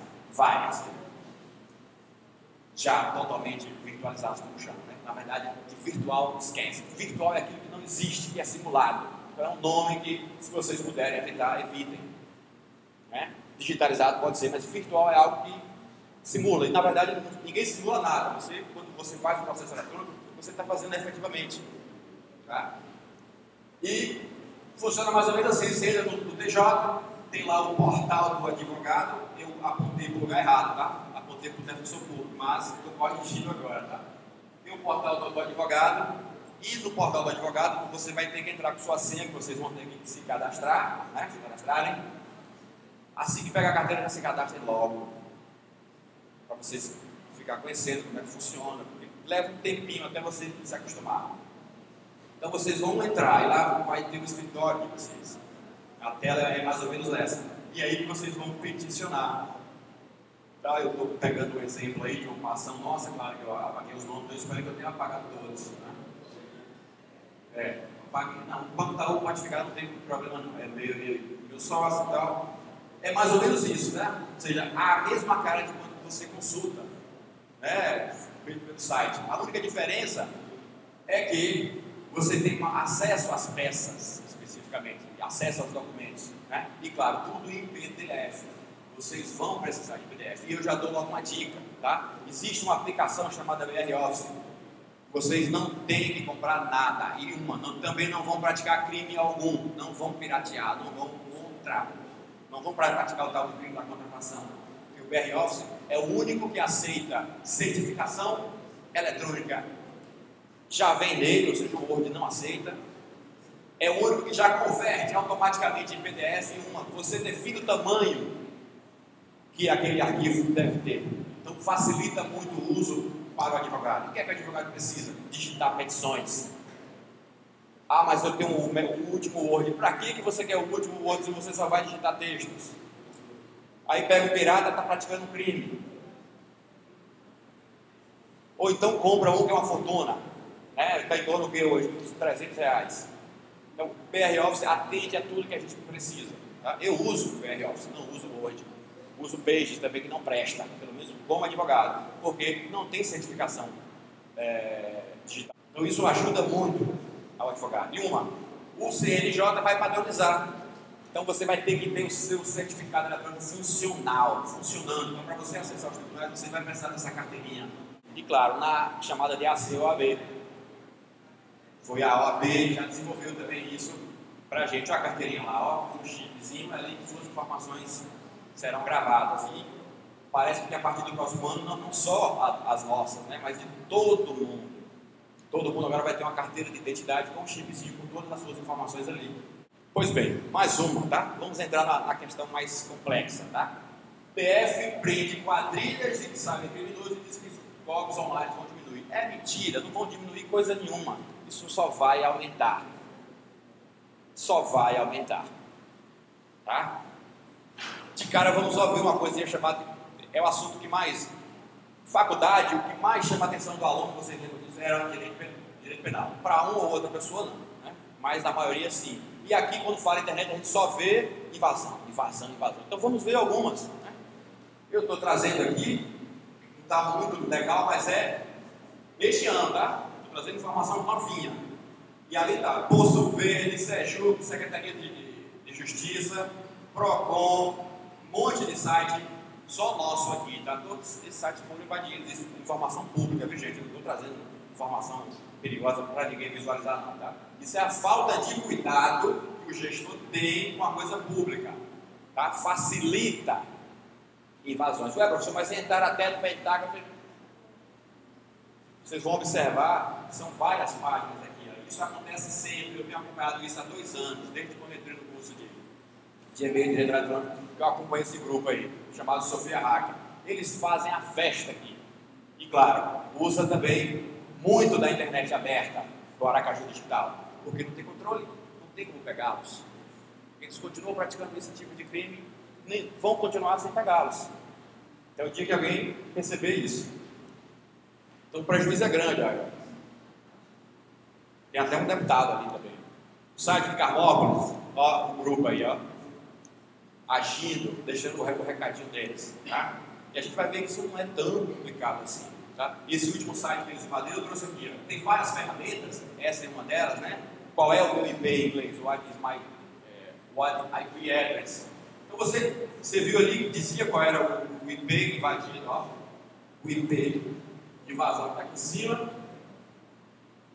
A: já totalmente virtualizadas, como chama, né? Na verdade, de virtual, esquece. Virtual é aquilo que não existe, que é simulado. Então é um nome que, se vocês puderem evitar, evitem. Né? Digitalizado pode ser, mas virtual é algo que simula. E na verdade, ninguém simula nada. Quando você faz um processo eletrônico, você está fazendo efetivamente. Tá? E funciona mais ou menos assim. Você entra no TJ, tem lá o portal do advogado. Eu apontei para o lugar errado, tá? Apontei para o defensor público, mas estou corrigindo agora, tá? Tem o portal do advogado, e no portal do advogado você vai ter que entrar com sua senha, que vocês vão ter que se cadastrar, né? Se cadastrarem. Assim que pegar a carteira, já se cadastrem logo, para vocês ficar conhecendo como é que funciona, porque leva um tempinho até você se acostumar. Então vocês vão entrar, e lá vai ter um escritório de vocês. A tela é mais ou menos essa. E aí que vocês vão peticionar. Tá? Eu estou pegando um exemplo aí de uma ação nossa, claro que eu apaguei os nomes, eu espero que eu tenha apagado todos. Né? Não, o Banco Itaú pode ficar, não tem problema não. É meu sócio e tal. É mais ou menos isso, né? Ou seja, a mesma cara de quando você consulta. né, feito pelo site. A única diferença é que você tem acesso às peças, especificamente, acesso aos documentos, né? E claro, tudo em PDF. Vocês vão precisar de PDF. E eu já dou logo uma dica, tá? Existe uma aplicação chamada BR Office. Vocês não têm que comprar nada. E também não vão praticar crime algum. Não vão piratear, não vão praticar o tal do crime da contrafação. E o BR Office é o único que aceita certificação eletrônica. Já vem nele, ou seja, o Word não aceita. É o único que já converte automaticamente em PDF você define o tamanho que aquele arquivo deve ter. Então facilita muito o uso para o advogado. O que é que o advogado precisa? Digitar petições. Ah, mas eu tenho o último Word. Para que você quer o último Word se você só vai digitar textos? Aí pega o pirata e está praticando um crime. Ou então compra um que é uma fortuna. Está em torno do que hoje? Uns R$300. Então o BR Office atende a tudo que a gente precisa. Tá? Eu uso o BR Office, não uso o Word. Uso o Pages também, que não presta, pelo menos como advogado, porque não tem certificação digital. Então isso ajuda muito ao advogado. E o CNJ vai padronizar. Então você vai ter que ter o seu certificado eletrônico funcionando. Então para você acessar os tribunais, você vai precisar dessa carteirinha. E claro, na chamada de AC ou AB. Foi a OAB que já desenvolveu também isso para a gente. Olha a carteirinha lá, ó, um chipzinho ali que suas informações serão gravadas. E parece que a partir do próximo ano, não só as nossas, né, mas de todo mundo. Todo mundo agora vai ter uma carteira de identidade com um chipzinho com todas as suas informações ali. Pois bem, mais uma, tá? Vamos entrar na questão mais complexa, tá? PF prende quadrilhas de cybercriminosos e diz que os jogos online vão diminuir. É mentira, não vão diminuir coisa nenhuma. Isso só vai aumentar. Só vai aumentar. Tá? De cara, vamos ouvir uma coisinha chamada... É o assunto que mais... Faculdade, o que mais chama a atenção do aluno, você era direito penal. Para uma ou outra pessoa, não. Né? Mas na maioria, sim. E aqui, quando fala internet, a gente só vê invasão. Então vamos ver algumas. Né? Eu estou trazendo aqui, não está muito legal, mas é este ano, tá? Trazendo informação novinha. E ali está, Poço Verde, Sejub, Secretaria de Justiça, PROCON, um monte de site, só nosso aqui, tá? Todos esses sites foram invadidos, isso é informação pública, viu gente? Eu não estou trazendo informação perigosa para ninguém visualizar não, tá? Isso é a falta de cuidado que o gestor tem com a coisa pública, tá? Facilita invasões. Ué, professor, mas entrar até no Pentágono... Vocês vão observar que são várias páginas aqui. Isso acontece sempre. Eu tenho acompanhado isso há 2 anos, desde quando entrei no curso de e-mail direito eletrônico, que eu acompanho esse grupo aí, chamado Sofia Hacker. Eles fazem a festa aqui. E claro, usa também muito da internet aberta, do Aracaju Digital, porque não tem controle, não tem como pegá-los. Eles continuam praticando esse tipo de crime, vão continuar sem pegá-los. Até o dia que alguém perceber isso. Então o prejuízo é grande, olha. Tem até um deputado ali também. O site de Carmópolis, ó, o grupo aí, ó, agindo, deixando o recadinho deles, tá? E a gente vai ver que isso não é tão complicado assim, tá? E esse último site que eles invadiram, eu trouxe aqui, ó. Tem várias ferramentas, essa é uma delas, né? Qual é o meu IP em inglês? What IP address? Então você viu ali que dizia qual era o IP invadido, ó. O IP de invasão está aqui em cima.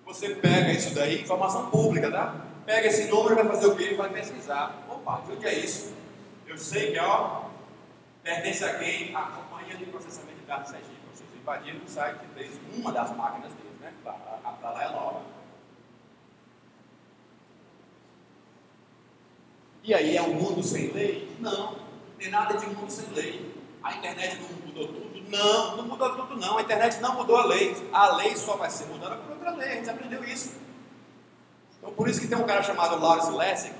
A: Você pega isso daí, informação pública, tá? Pega esse número e vai fazer o quê? Ele vai pesquisar. Opa, de onde é isso? Eu sei que, ó, pertence a quem? A companhia de processamento de dados Sergipe. Vocês invadiram o site deles, uma das máquinas deles, né? Para lá é nova. E aí é um mundo sem lei? Não tem nada de mundo sem lei. A internet não mudou tudo? Não mudou tudo não. A internet não mudou a lei. A lei só vai ser mudada por outra lei. A gente aprendeu isso. Então por isso que tem um cara chamado Lawrence Lessig,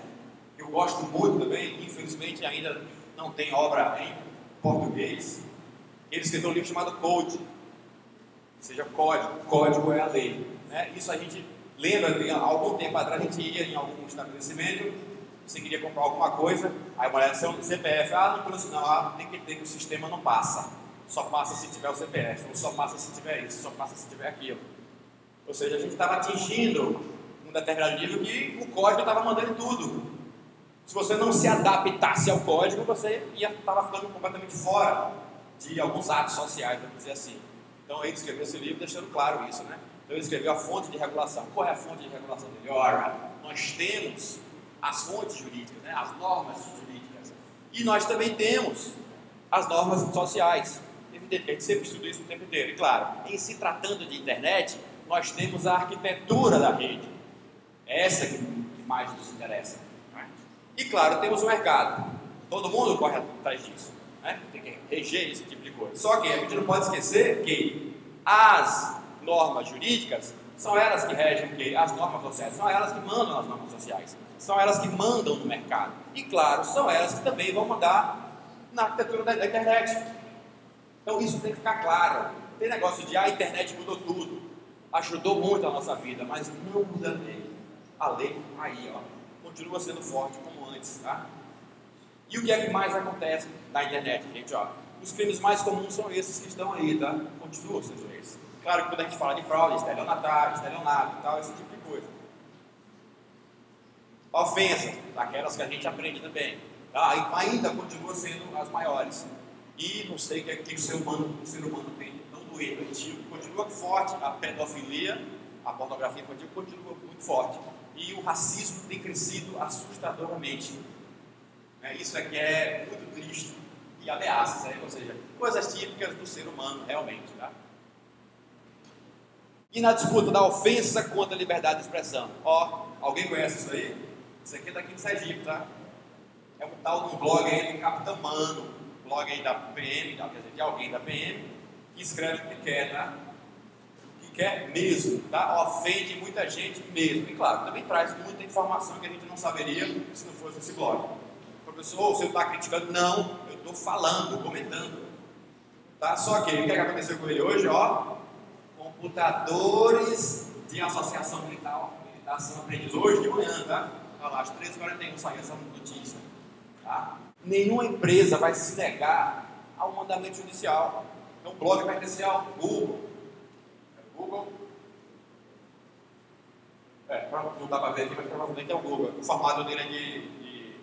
A: que eu gosto muito também, infelizmente ainda não tem obra em português. Ele escreveu um livro chamado Code, ou seja, código. Código é a lei. Né? Isso a gente lembra, há algum tempo atrás a gente ia em algum estabelecimento, você queria comprar alguma coisa, aí a mulher, seu CPF, não trouxe não, tem que ter que o sistema não passa. só passa se tiver o CPF, ou só passa se tiver isso, só passa se tiver aquilo. Ou seja, a gente estava atingindo um determinado nível que o código estava mandando tudo. Se você não se adaptasse ao código, você estava ficando completamente fora de alguns atos sociais, vamos dizer assim. Então ele escreveu esse livro deixando claro isso, né? Então ele escreveu a fonte de regulação. Qual é a fonte de regulação dele? Ora, nós temos as fontes jurídicas, né? As normas jurídicas. E nós também temos as normas sociais. Evidente que a gente sempre estuda isso o tempo inteiro. E claro, em se tratando de internet, nós temos a arquitetura da rede. É essa que mais nos interessa. Né? E claro, temos o mercado. Todo mundo corre atrás disso. Né? Tem que reger esse tipo de coisa. Só que a gente não pode esquecer que as normas jurídicas são elas que regem que as normas sociais, são elas que mandam nas normas sociais, são elas que mandam no mercado. E claro, são elas que também vão mandar na arquitetura da internet. Então isso tem que ficar claro. Tem negócio de a internet mudou tudo, ajudou muito a nossa vida, mas não muda a lei. A lei aí, ó, continua sendo forte como antes, tá? E o que é que mais acontece na internet, gente? Ó, os crimes mais comuns são esses que estão aí, tá? Continuam sendo esses. Claro que quando a gente fala de fraude, estelionato e tal, esse tipo de coisa. Ofensas, aquelas que a gente aprende também. Tá? Ainda continua sendo as maiores. E não sei o que o ser humano tem tão doentio. Continua forte a pedofilia, a pornografia infantil continua muito forte. E o racismo tem crescido assustadoramente. Isso aqui é muito triste. E ameaças, ou seja, coisas típicas do ser humano realmente. Tá? E na disputa da ofensa contra a liberdade de expressão. Ó, alguém conhece isso aí? Isso aqui é daqui de Sergipe, tá? É um tal de um blog aí do Capitão Mano, blog aí da PM, quer dizer, de alguém da PM, que escreve o que quer, tá? O que quer mesmo, tá? Ofende muita gente mesmo. E claro, também traz muita informação que a gente não saberia se não fosse esse blog. Professor, você está criticando? Não, eu estou falando, comentando. Tá? Só que o que aconteceu com ele hoje, ó? Computadores de associação militar são apreendidos hoje de manhã, tá? Olha lá, às 13h41 saiu essa notícia. Tá? Nenhuma empresa vai se negar ao mandamento judicial. Então, o blog vai pertencer ao Google. Google. Não dá para ver aqui, mas provavelmente é o Google. O formato dele é de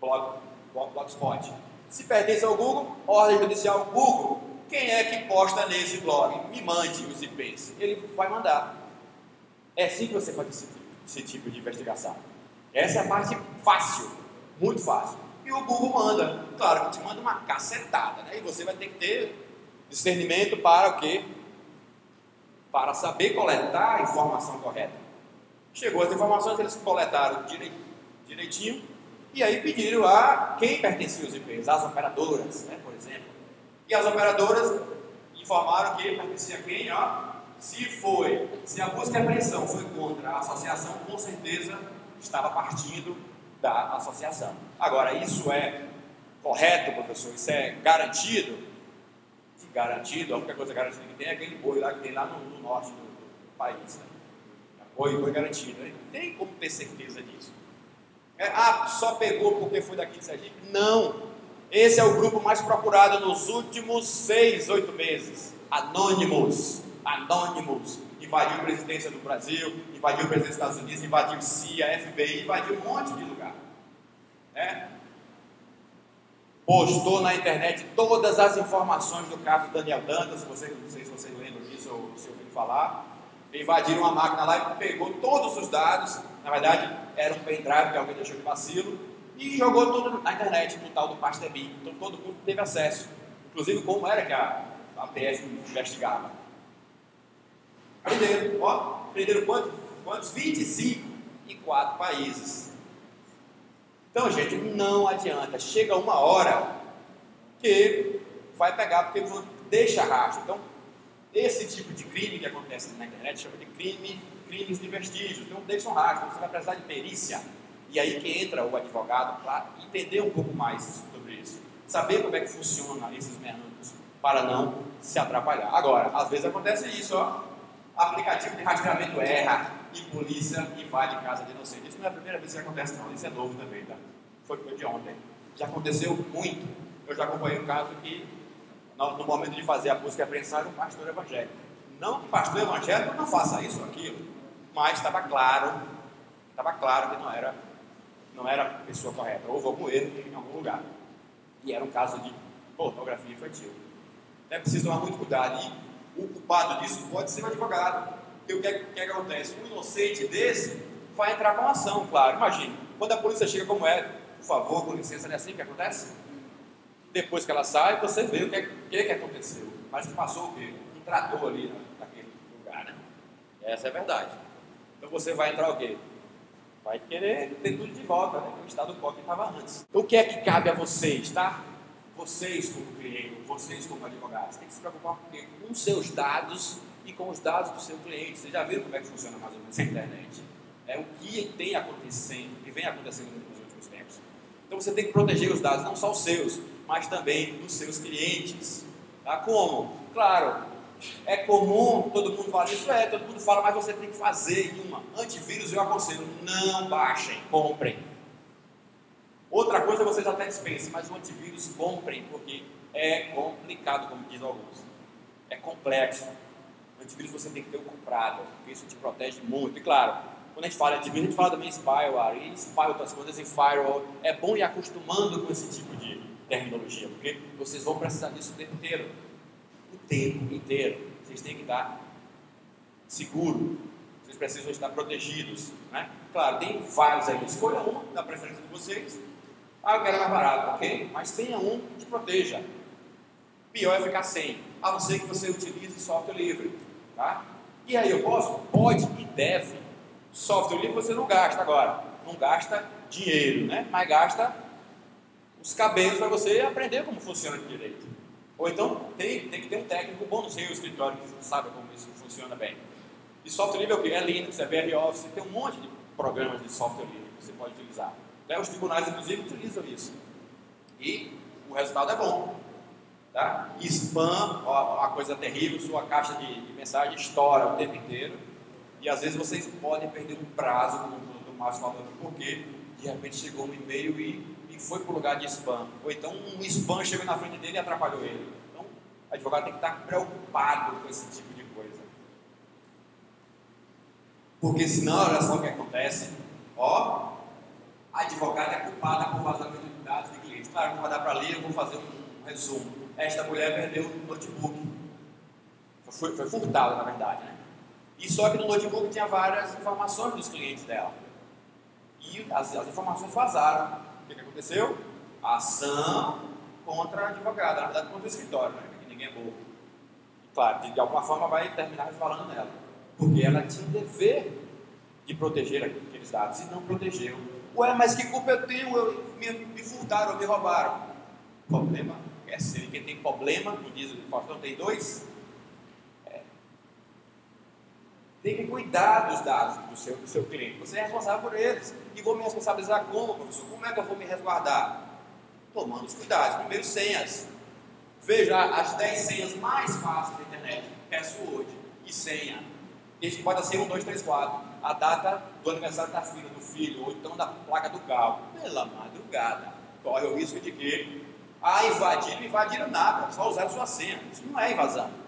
A: blogspot. Se pertence ao Google, ordem judicial Google. Quem é que posta nesse blog? Me mande os IPs. Ele vai mandar. É assim que você faz esse tipo de investigação. Essa é a parte fácil, muito fácil. E o Google manda. Claro que te manda uma cacetada, né? E você vai ter que ter discernimento para o quê? Para saber coletar a informação correta. Chegou as informações, eles coletaram direitinho e aí pediram a quem pertencia os IPs, as operadoras, né, por exemplo. E as operadoras informaram que pertencia a quem? Ó, se a busca e apreensão foi contra a associação, com certeza estava partindo da associação. Agora, isso é correto, professor? Isso é garantido? Garantido, a única coisa garantida que tem é aquele boi lá que tem lá no norte do país. Né? Boi garantido. Né? Não tem como ter certeza disso. Só pegou porque foi daqui de Sergipe? Não. Esse é o grupo mais procurado nos últimos 6, 8 meses. Anonymous. Invadiu a presidência do Brasil, invadiu a presidência dos Estados Unidos, invadiu CIA, FBI, invadiu um monte de lugar. Postou na internet todas as informações do caso Daniel Dantas, não sei se vocês lembram disso ou se ouviram falar. Invadiram uma máquina lá e pegou todos os dados, na verdade era um pendrive que alguém deixou de vacilo, e jogou tudo na internet, no tal do Pastemim. Então todo mundo teve acesso, inclusive como era que a PF investigava. Prenderam quantos? 25 países. Então, gente, não adianta. Chega uma hora que vai pegar, porque deixa rastro. Então, esse tipo de crime que acontece na internet chama de crimes de vestígios. Então, deixa um rastro. Você vai precisar de perícia. E aí que entra o advogado para entender um pouco mais sobre isso. Saber como é que funciona esses meandros para não se atrapalhar. Agora, às vezes acontece isso, ó. Aplicativo de rastreamento erra e polícia invade casa de inocente. Isso não é a primeira vez que acontece, não. Isso é novo também, tá? Foi de ontem. Já aconteceu muito. Eu já acompanhei um caso que no momento de fazer a busca e apreensão, era um pastor evangélico. Não que pastor evangélico não faça isso ou aquilo, mas estava claro que não era a pessoa correta. Houve algum erro em algum lugar. E era um caso de pornografia infantil. É preciso tomar muito cuidado. E o culpado disso pode ser o advogado. Porque o que acontece? Um inocente desse vai entrar com ação, claro. Imagine, quando a polícia chega como é, por favor, com licença, não é assim que acontece? Depois que ela sai, você vê o que aconteceu. Mas passou o quê? Um trator ali naquele lugar, né? Essa é a verdade. Então você vai entrar o quê? Vai querer ter tudo de volta, né? O estado quo que estava antes. Então, o que é que cabe a vocês, tá? Vocês como cliente, vocês como advogados, tem que se preocupar com os seus dados e com os dados do seu cliente. Vocês já viram como é que funciona mais ou menos a internet? É o que tem acontecendo, o que vem acontecendo nos últimos tempos. Então você tem que proteger os dados, não só os seus, mas também dos seus clientes. Tá? Como? Claro, é comum, todo mundo fala isso, todo mundo fala, mas você tem que fazer uma. Antivírus eu aconselho, não baixem, comprem. Outra coisa vocês até dispensem, mas o antivírus comprem, porque é complicado, como diz alguns. É complexo. O antivírus você tem que ter o comprado, porque isso te protege muito. E claro, quando a gente fala de antivírus, a gente fala também spyware, e spy outras coisas, e firewall. É bom ir acostumando com esse tipo de terminologia, porque vocês vão precisar disso o tempo inteiro. O tempo inteiro. Vocês têm que estar seguros. Vocês precisam estar protegidos, né? Claro, tem vários aí. Escolha um da preferência de vocês. Eu quero mais barato. Ok, mas tenha um que te proteja. Pior é ficar sem. A não ser que você utilize software livre, tá? E aí eu posso? Pode e deve. Software livre você não gasta agora. Não gasta dinheiro, né? Mas gasta os cabelos para você aprender como funciona direito. Ou então tem que ter um técnico bom no seu escritório que sabe como isso funciona bem. E software livre é o quê? É Linux, é BROffice, tem um monte de programas de software livre que você pode utilizar. Os tribunais, inclusive, utilizam isso. E o resultado é bom. Tá? Spam, uma coisa terrível, sua caixa de mensagem estoura o tempo inteiro. E às vezes vocês podem perder um prazo, como o Márcio falou aqui, porque de repente chegou um e-mail e foi para o lugar de spam. Ou então um spam chegou na frente dele e atrapalhou ele. Então, o advogado tem que estar preocupado com esse tipo de coisa. Porque senão, olha só o que acontece. A advogada é culpada por vazamento de dados de clientes. Claro, não vai dar para ler, eu vou fazer um resumo. Esta mulher perdeu o notebook. Foi furtado, na verdade, né? E só que no notebook tinha várias informações dos clientes dela. E as informações vazaram. O que aconteceu? A ação contra a advogada, na verdade contra o escritório, né? Porque ninguém é bobo. E, claro, de alguma forma vai terminar resvalando nela. Porque ela tinha o dever de proteger aqueles dados e não protegeu. Ué, mas que culpa eu tenho? Me furtaram, me roubaram. Problema é ser. Quem tem problema, me diz o pastor, tem dois. Tem que cuidar dos dados do seu cliente. Você é responsável por eles. E vou me responsabilizar como, professor? Como é que eu vou me resguardar? Tomando os cuidados. Primeiro, senhas. Veja as 10 senhas mais fáceis da internet. Password e senha. Isso pode ser 1, 2, 3, 4. A data do aniversário da filha, do filho, ou então da placa do carro. Pela madrugada. Corre o risco de que não invadiram nada. Só usaram sua senha. Isso não é invasão.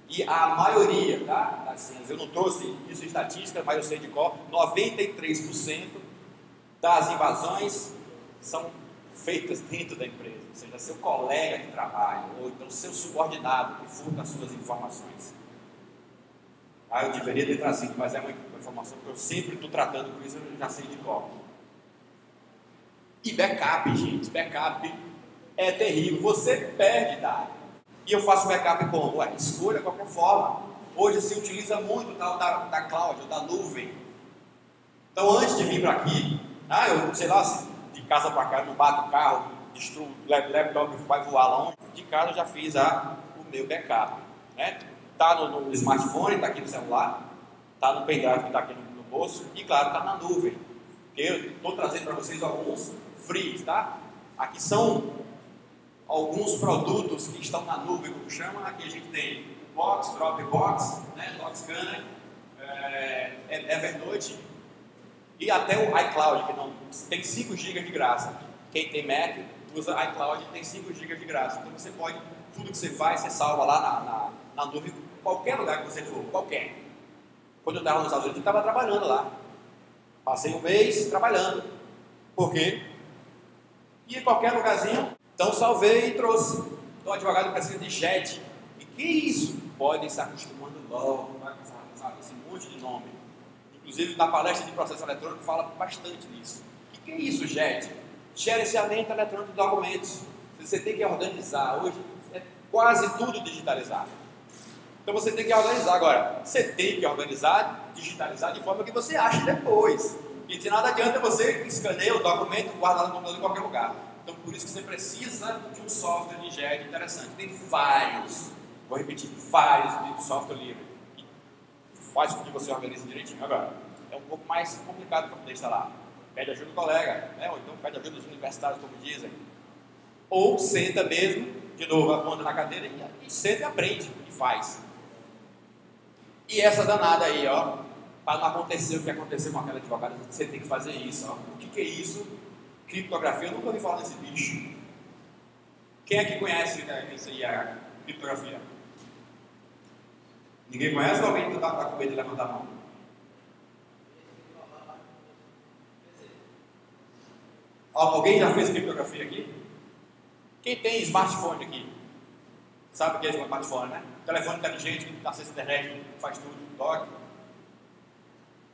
A: E a maioria, tá, das senhas, eu não trouxe isso em estatística, mas eu sei de cor, 93% das invasões são feitas dentro da empresa, ou seja, seu colega de trabalho, ou então seu subordinado que furta as suas informações. Eu deveria ter trazido, mas é uma informação que eu sempre estou tratando com isso, eu já sei de cor. E backup, gente, backup é terrível, você perde dados. E eu faço backup como? Escolha qualquer forma. Hoje se utiliza muito o tal da cloud, da nuvem. Então antes de vir para aqui, eu sei lá, se de casa para cá eu não bato o carro, destruo o laptop vai voar longe, de casa eu já fiz o meu backup. Está no smartphone, está aqui no celular, está no pendrive que está aqui no bolso e claro, está na nuvem. Eu estou trazendo para vocês alguns frees, tá? Aqui são alguns produtos que estão na nuvem, como chama, aqui a gente tem Box, Dropbox, Docscanner, Evernote e até o iCloud, que não tem 5 GB de graça. Quem tem Mac usa iCloud e tem 5 GB de graça. Então você pode tudo que você faz, você salva lá na nuvem, qualquer lugar que você for, qualquer. Quando eu estava nos Estados Unidos, eu estava trabalhando lá. Passei um mês trabalhando. Por quê? E em qualquer lugarzinho, então salvei e trouxe. Então o advogado precisa de JET. E que isso? Podem se acostumando logo, vai começar a esse monte de nome. Inclusive na palestra de processo eletrônico fala bastante nisso. O que é isso, JET? Gerenciamento eletrônico de documentos. Você tem que organizar. Hoje é quase tudo digitalizado. Então você tem que organizar. Agora, você tem que organizar, digitalizar de forma que você ache depois. E de nada adianta você escanear o documento, guardar no computador em qualquer lugar. Então por isso que você precisa de um software de JET interessante. Tem vários, vou repetir, vários de software livre. Que faz com que você organize direitinho. Agora, é um pouco mais complicado para poder instalar. Pede ajuda do colega, né? Ou então pede ajuda dos universitários, como dizem. Ou senta mesmo, de novo, aponta na cadeira e senta e aprende e faz. E essa danada aí, ó, para não acontecer o que aconteceu com aquela advogada, você tem que fazer isso, ó. O que é isso? Criptografia, eu nunca ouvi falar desse bicho. Quem é que conhece isso aí, a criptografia? Ninguém conhece ou alguém está com medo de levantar a mão? Alguém já fez criptografia aqui? Quem tem smartphone aqui? Sabe o que é smartphone, né? Telefone inteligente, que acesso à internet, faz tudo, toque.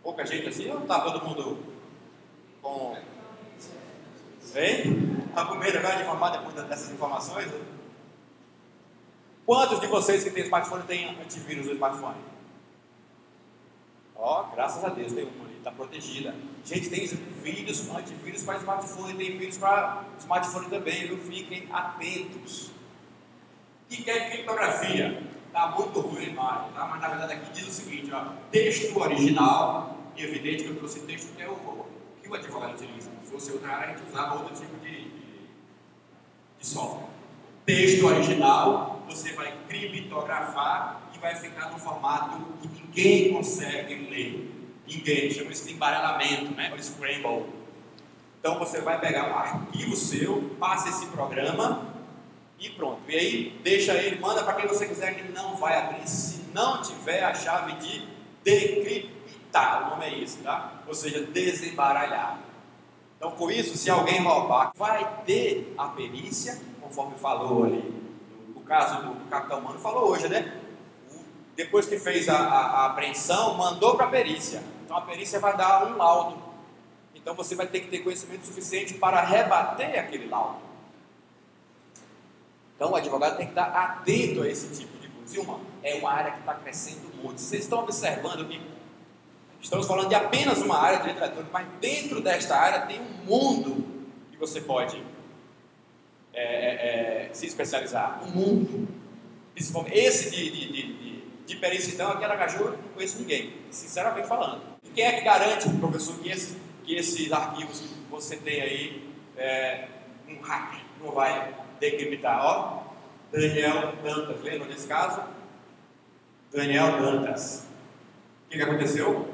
A: Pouca gente assim, ou está todo mundo com... Hein? Está com medo agora de informar depois dessas informações? Né? Quantos de vocês que têm smartphone têm antivírus no smartphone? Ó, graças a Deus tem uma ali, está protegida. Gente, tem vírus, antivírus para smartphone, tem vírus para smartphone também, viu? Fiquem atentos. O que é criptografia? Está muito ruim a imagem, tá? Mas na verdade aqui diz o seguinte, ó, texto original, e evidente que eu trouxe texto que é o que o advogado utiliza. Se fosse outra área, a gente usava outro tipo de software. Texto original, você vai criptografar e vai ficar no formato que ninguém consegue ler. Ninguém, chama isso de embaralhamento, né? Ou scramble. Então você vai pegar um arquivo seu, passa esse programa e pronto. E aí deixa ele, manda para quem você quiser, que não vai abrir se não tiver a chave de decriptar. O nome é esse, tá? Ou seja, desembaralhar. Então com isso, se alguém roubar, vai ter a perícia, conforme falou ali, no caso do capitão Mano, falou hoje, né? Depois que fez a apreensão, mandou para a perícia. Então a perícia vai dar um laudo. Então você vai ter que ter conhecimento suficiente para rebater aquele laudo. Então o advogado tem que estar atento a esse tipo de coisa. E é uma área que está crescendo muito. Vocês estão observando que estamos falando de apenas uma área de direito eletrônico, mas dentro desta área tem um mundo que você pode se especializar. Um mundo. Principalmente esse de perícia, então, aqui em Aracaju, eu não conheço ninguém, sinceramente falando. E quem é que garante, professor, que esses arquivos que você tem aí, um hacker não vai decriptar? Ó, Daniel Dantas, lembra desse caso? Daniel Dantas. O que aconteceu?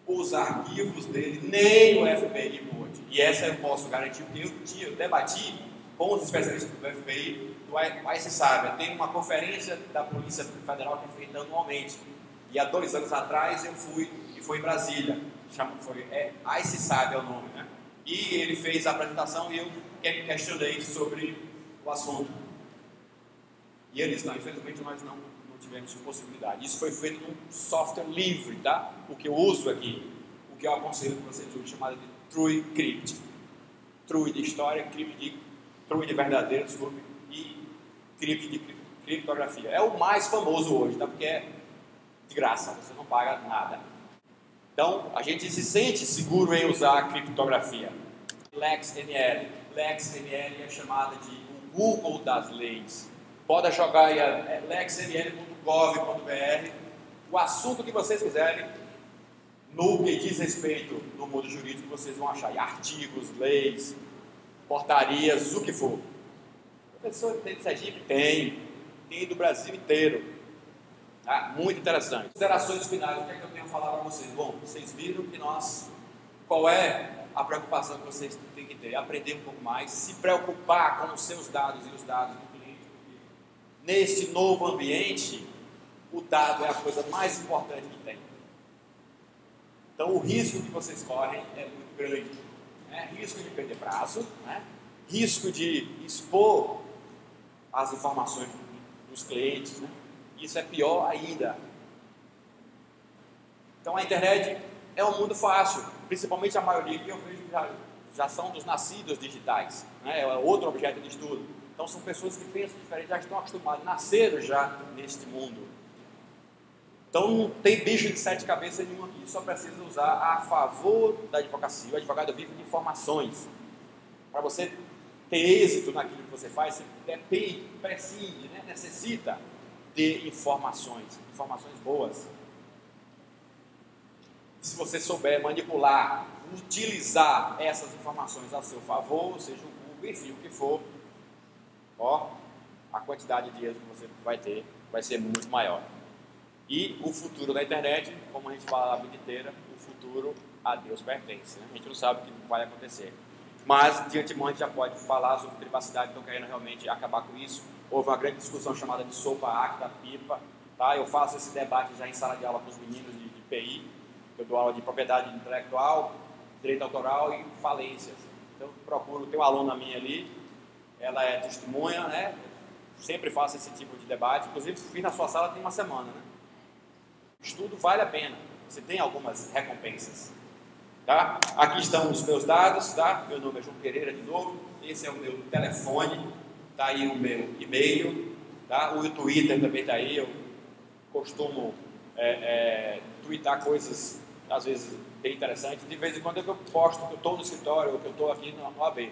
A: Os arquivos dele, nem o FBI pôde. E essa eu posso garantir, porque eu debati com os especialistas do FBI, do ICE-SAB. Tem uma conferência da Polícia Federal que é feita anualmente. E há 2 anos atrás eu fui, e foi em Brasília. ICE-SAB é o nome, né? E ele fez a apresentação e eu questionei sobre o assunto. E ele disse, não, infelizmente nós não tivemos possibilidade. Isso foi feito num software livre, tá? O que eu uso aqui, o que eu aconselho que vocês usem, chamado de TrueCrypt. True de história, True de verdadeiro, desculpe, e Crypt de criptografia. É o mais famoso hoje, tá? Porque é de graça, você não paga nada. Então, a gente se sente seguro em usar a criptografia. LexML. LexML é chamada de o Google das leis. Pode jogar aí lexml.gov.br, o assunto que vocês quiserem, no que diz respeito no mundo jurídico, vocês vão achar artigos, leis, portarias, o que for. Professor, tem de Sergipe? Tem do Brasil inteiro. Ah, muito interessante. Considerações finais, o que é que eu tenho a falar para vocês? Bom, vocês viram que qual é a preocupação que vocês têm que ter? Aprender um pouco mais, se preocupar com os seus dados e os dados do cliente, neste novo ambiente, o dado é a coisa mais importante que tem. Então, o risco que vocês correm é muito grande. Né? Risco de perder prazo, né? Risco de expor as informações dos clientes. Né? Isso é pior ainda. Então, a internet é um mundo fácil, principalmente a maioria que eu vejo que já são dos nascidos digitais. Né? É outro objeto de estudo. Então, são pessoas que pensam diferente, já estão acostumadas, nasceram já neste mundo. Então, não tem bicho de 7 cabeças nenhum aqui, só precisa usar a favor da advocacia. O advogado vive de informações. Para você ter êxito naquilo que você faz, você depende, prescinde, né? Necessita de informações boas. Se você souber manipular, utilizar essas informações a seu favor, seja o Google, enfim, o que for, a quantidade de êxito que você vai ter vai ser muito maior. E o futuro da internet, como a gente fala a vida inteira, o futuro a Deus pertence. Né? A gente não sabe o que vai acontecer. Mas, de antemão, a gente já pode falar sobre privacidade, estão querendo realmente acabar com isso. Houve uma grande discussão chamada de sopa, acta, pipa. Tá? Eu faço esse debate já em sala de aula com os meninos de PI. Eu dou aula de propriedade intelectual, direito autoral e falências. Então, procuro, tem uma aluna minha ali, ela é testemunha, né? Sempre faço esse tipo de debate. Inclusive, fiz na sua sala tem uma semana, né? O estudo vale a pena. Você tem algumas recompensas. Tá? Aqui estão os meus dados, tá? Meu nome é João Pereira de novo. Esse é o meu telefone. Tá aí o meu e-mail. Tá? O Twitter também está aí. Eu costumo twittar coisas, às vezes, bem interessantes. De vez em quando eu posto que eu estou no escritório ou que eu estou aqui no AB.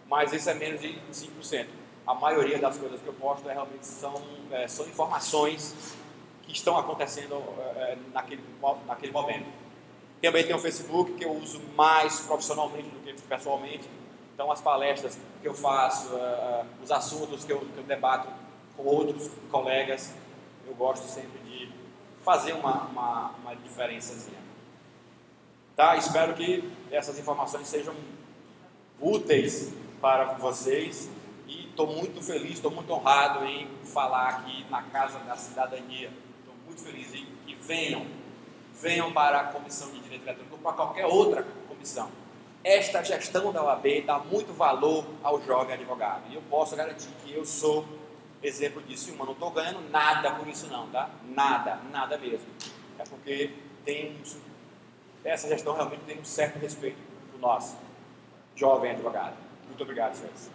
A: Mas isso é menos de 5%. A maioria das coisas que eu posto realmente são informações que estão acontecendo naquele momento. Também tem o Facebook, que eu uso mais profissionalmente do que pessoalmente. Então, as palestras que eu faço, os assuntos que eu debato com outros colegas, eu gosto sempre de fazer uma diferençazinha. Tá? Espero que essas informações sejam úteis para vocês. E estou muito feliz, estou muito honrado em falar aqui na Casa da Cidadania. Estou muito feliz em que venham para a Comissão de Direito Eletrônico ou para qualquer outra comissão. Esta gestão da OAB dá muito valor ao jovem advogado. E eu posso garantir que eu sou exemplo disso. Eu não estou ganhando nada por isso não, tá? Nada mesmo. É porque essa gestão realmente tem um certo respeito por nós, jovem advogado. Muito obrigado, senhores.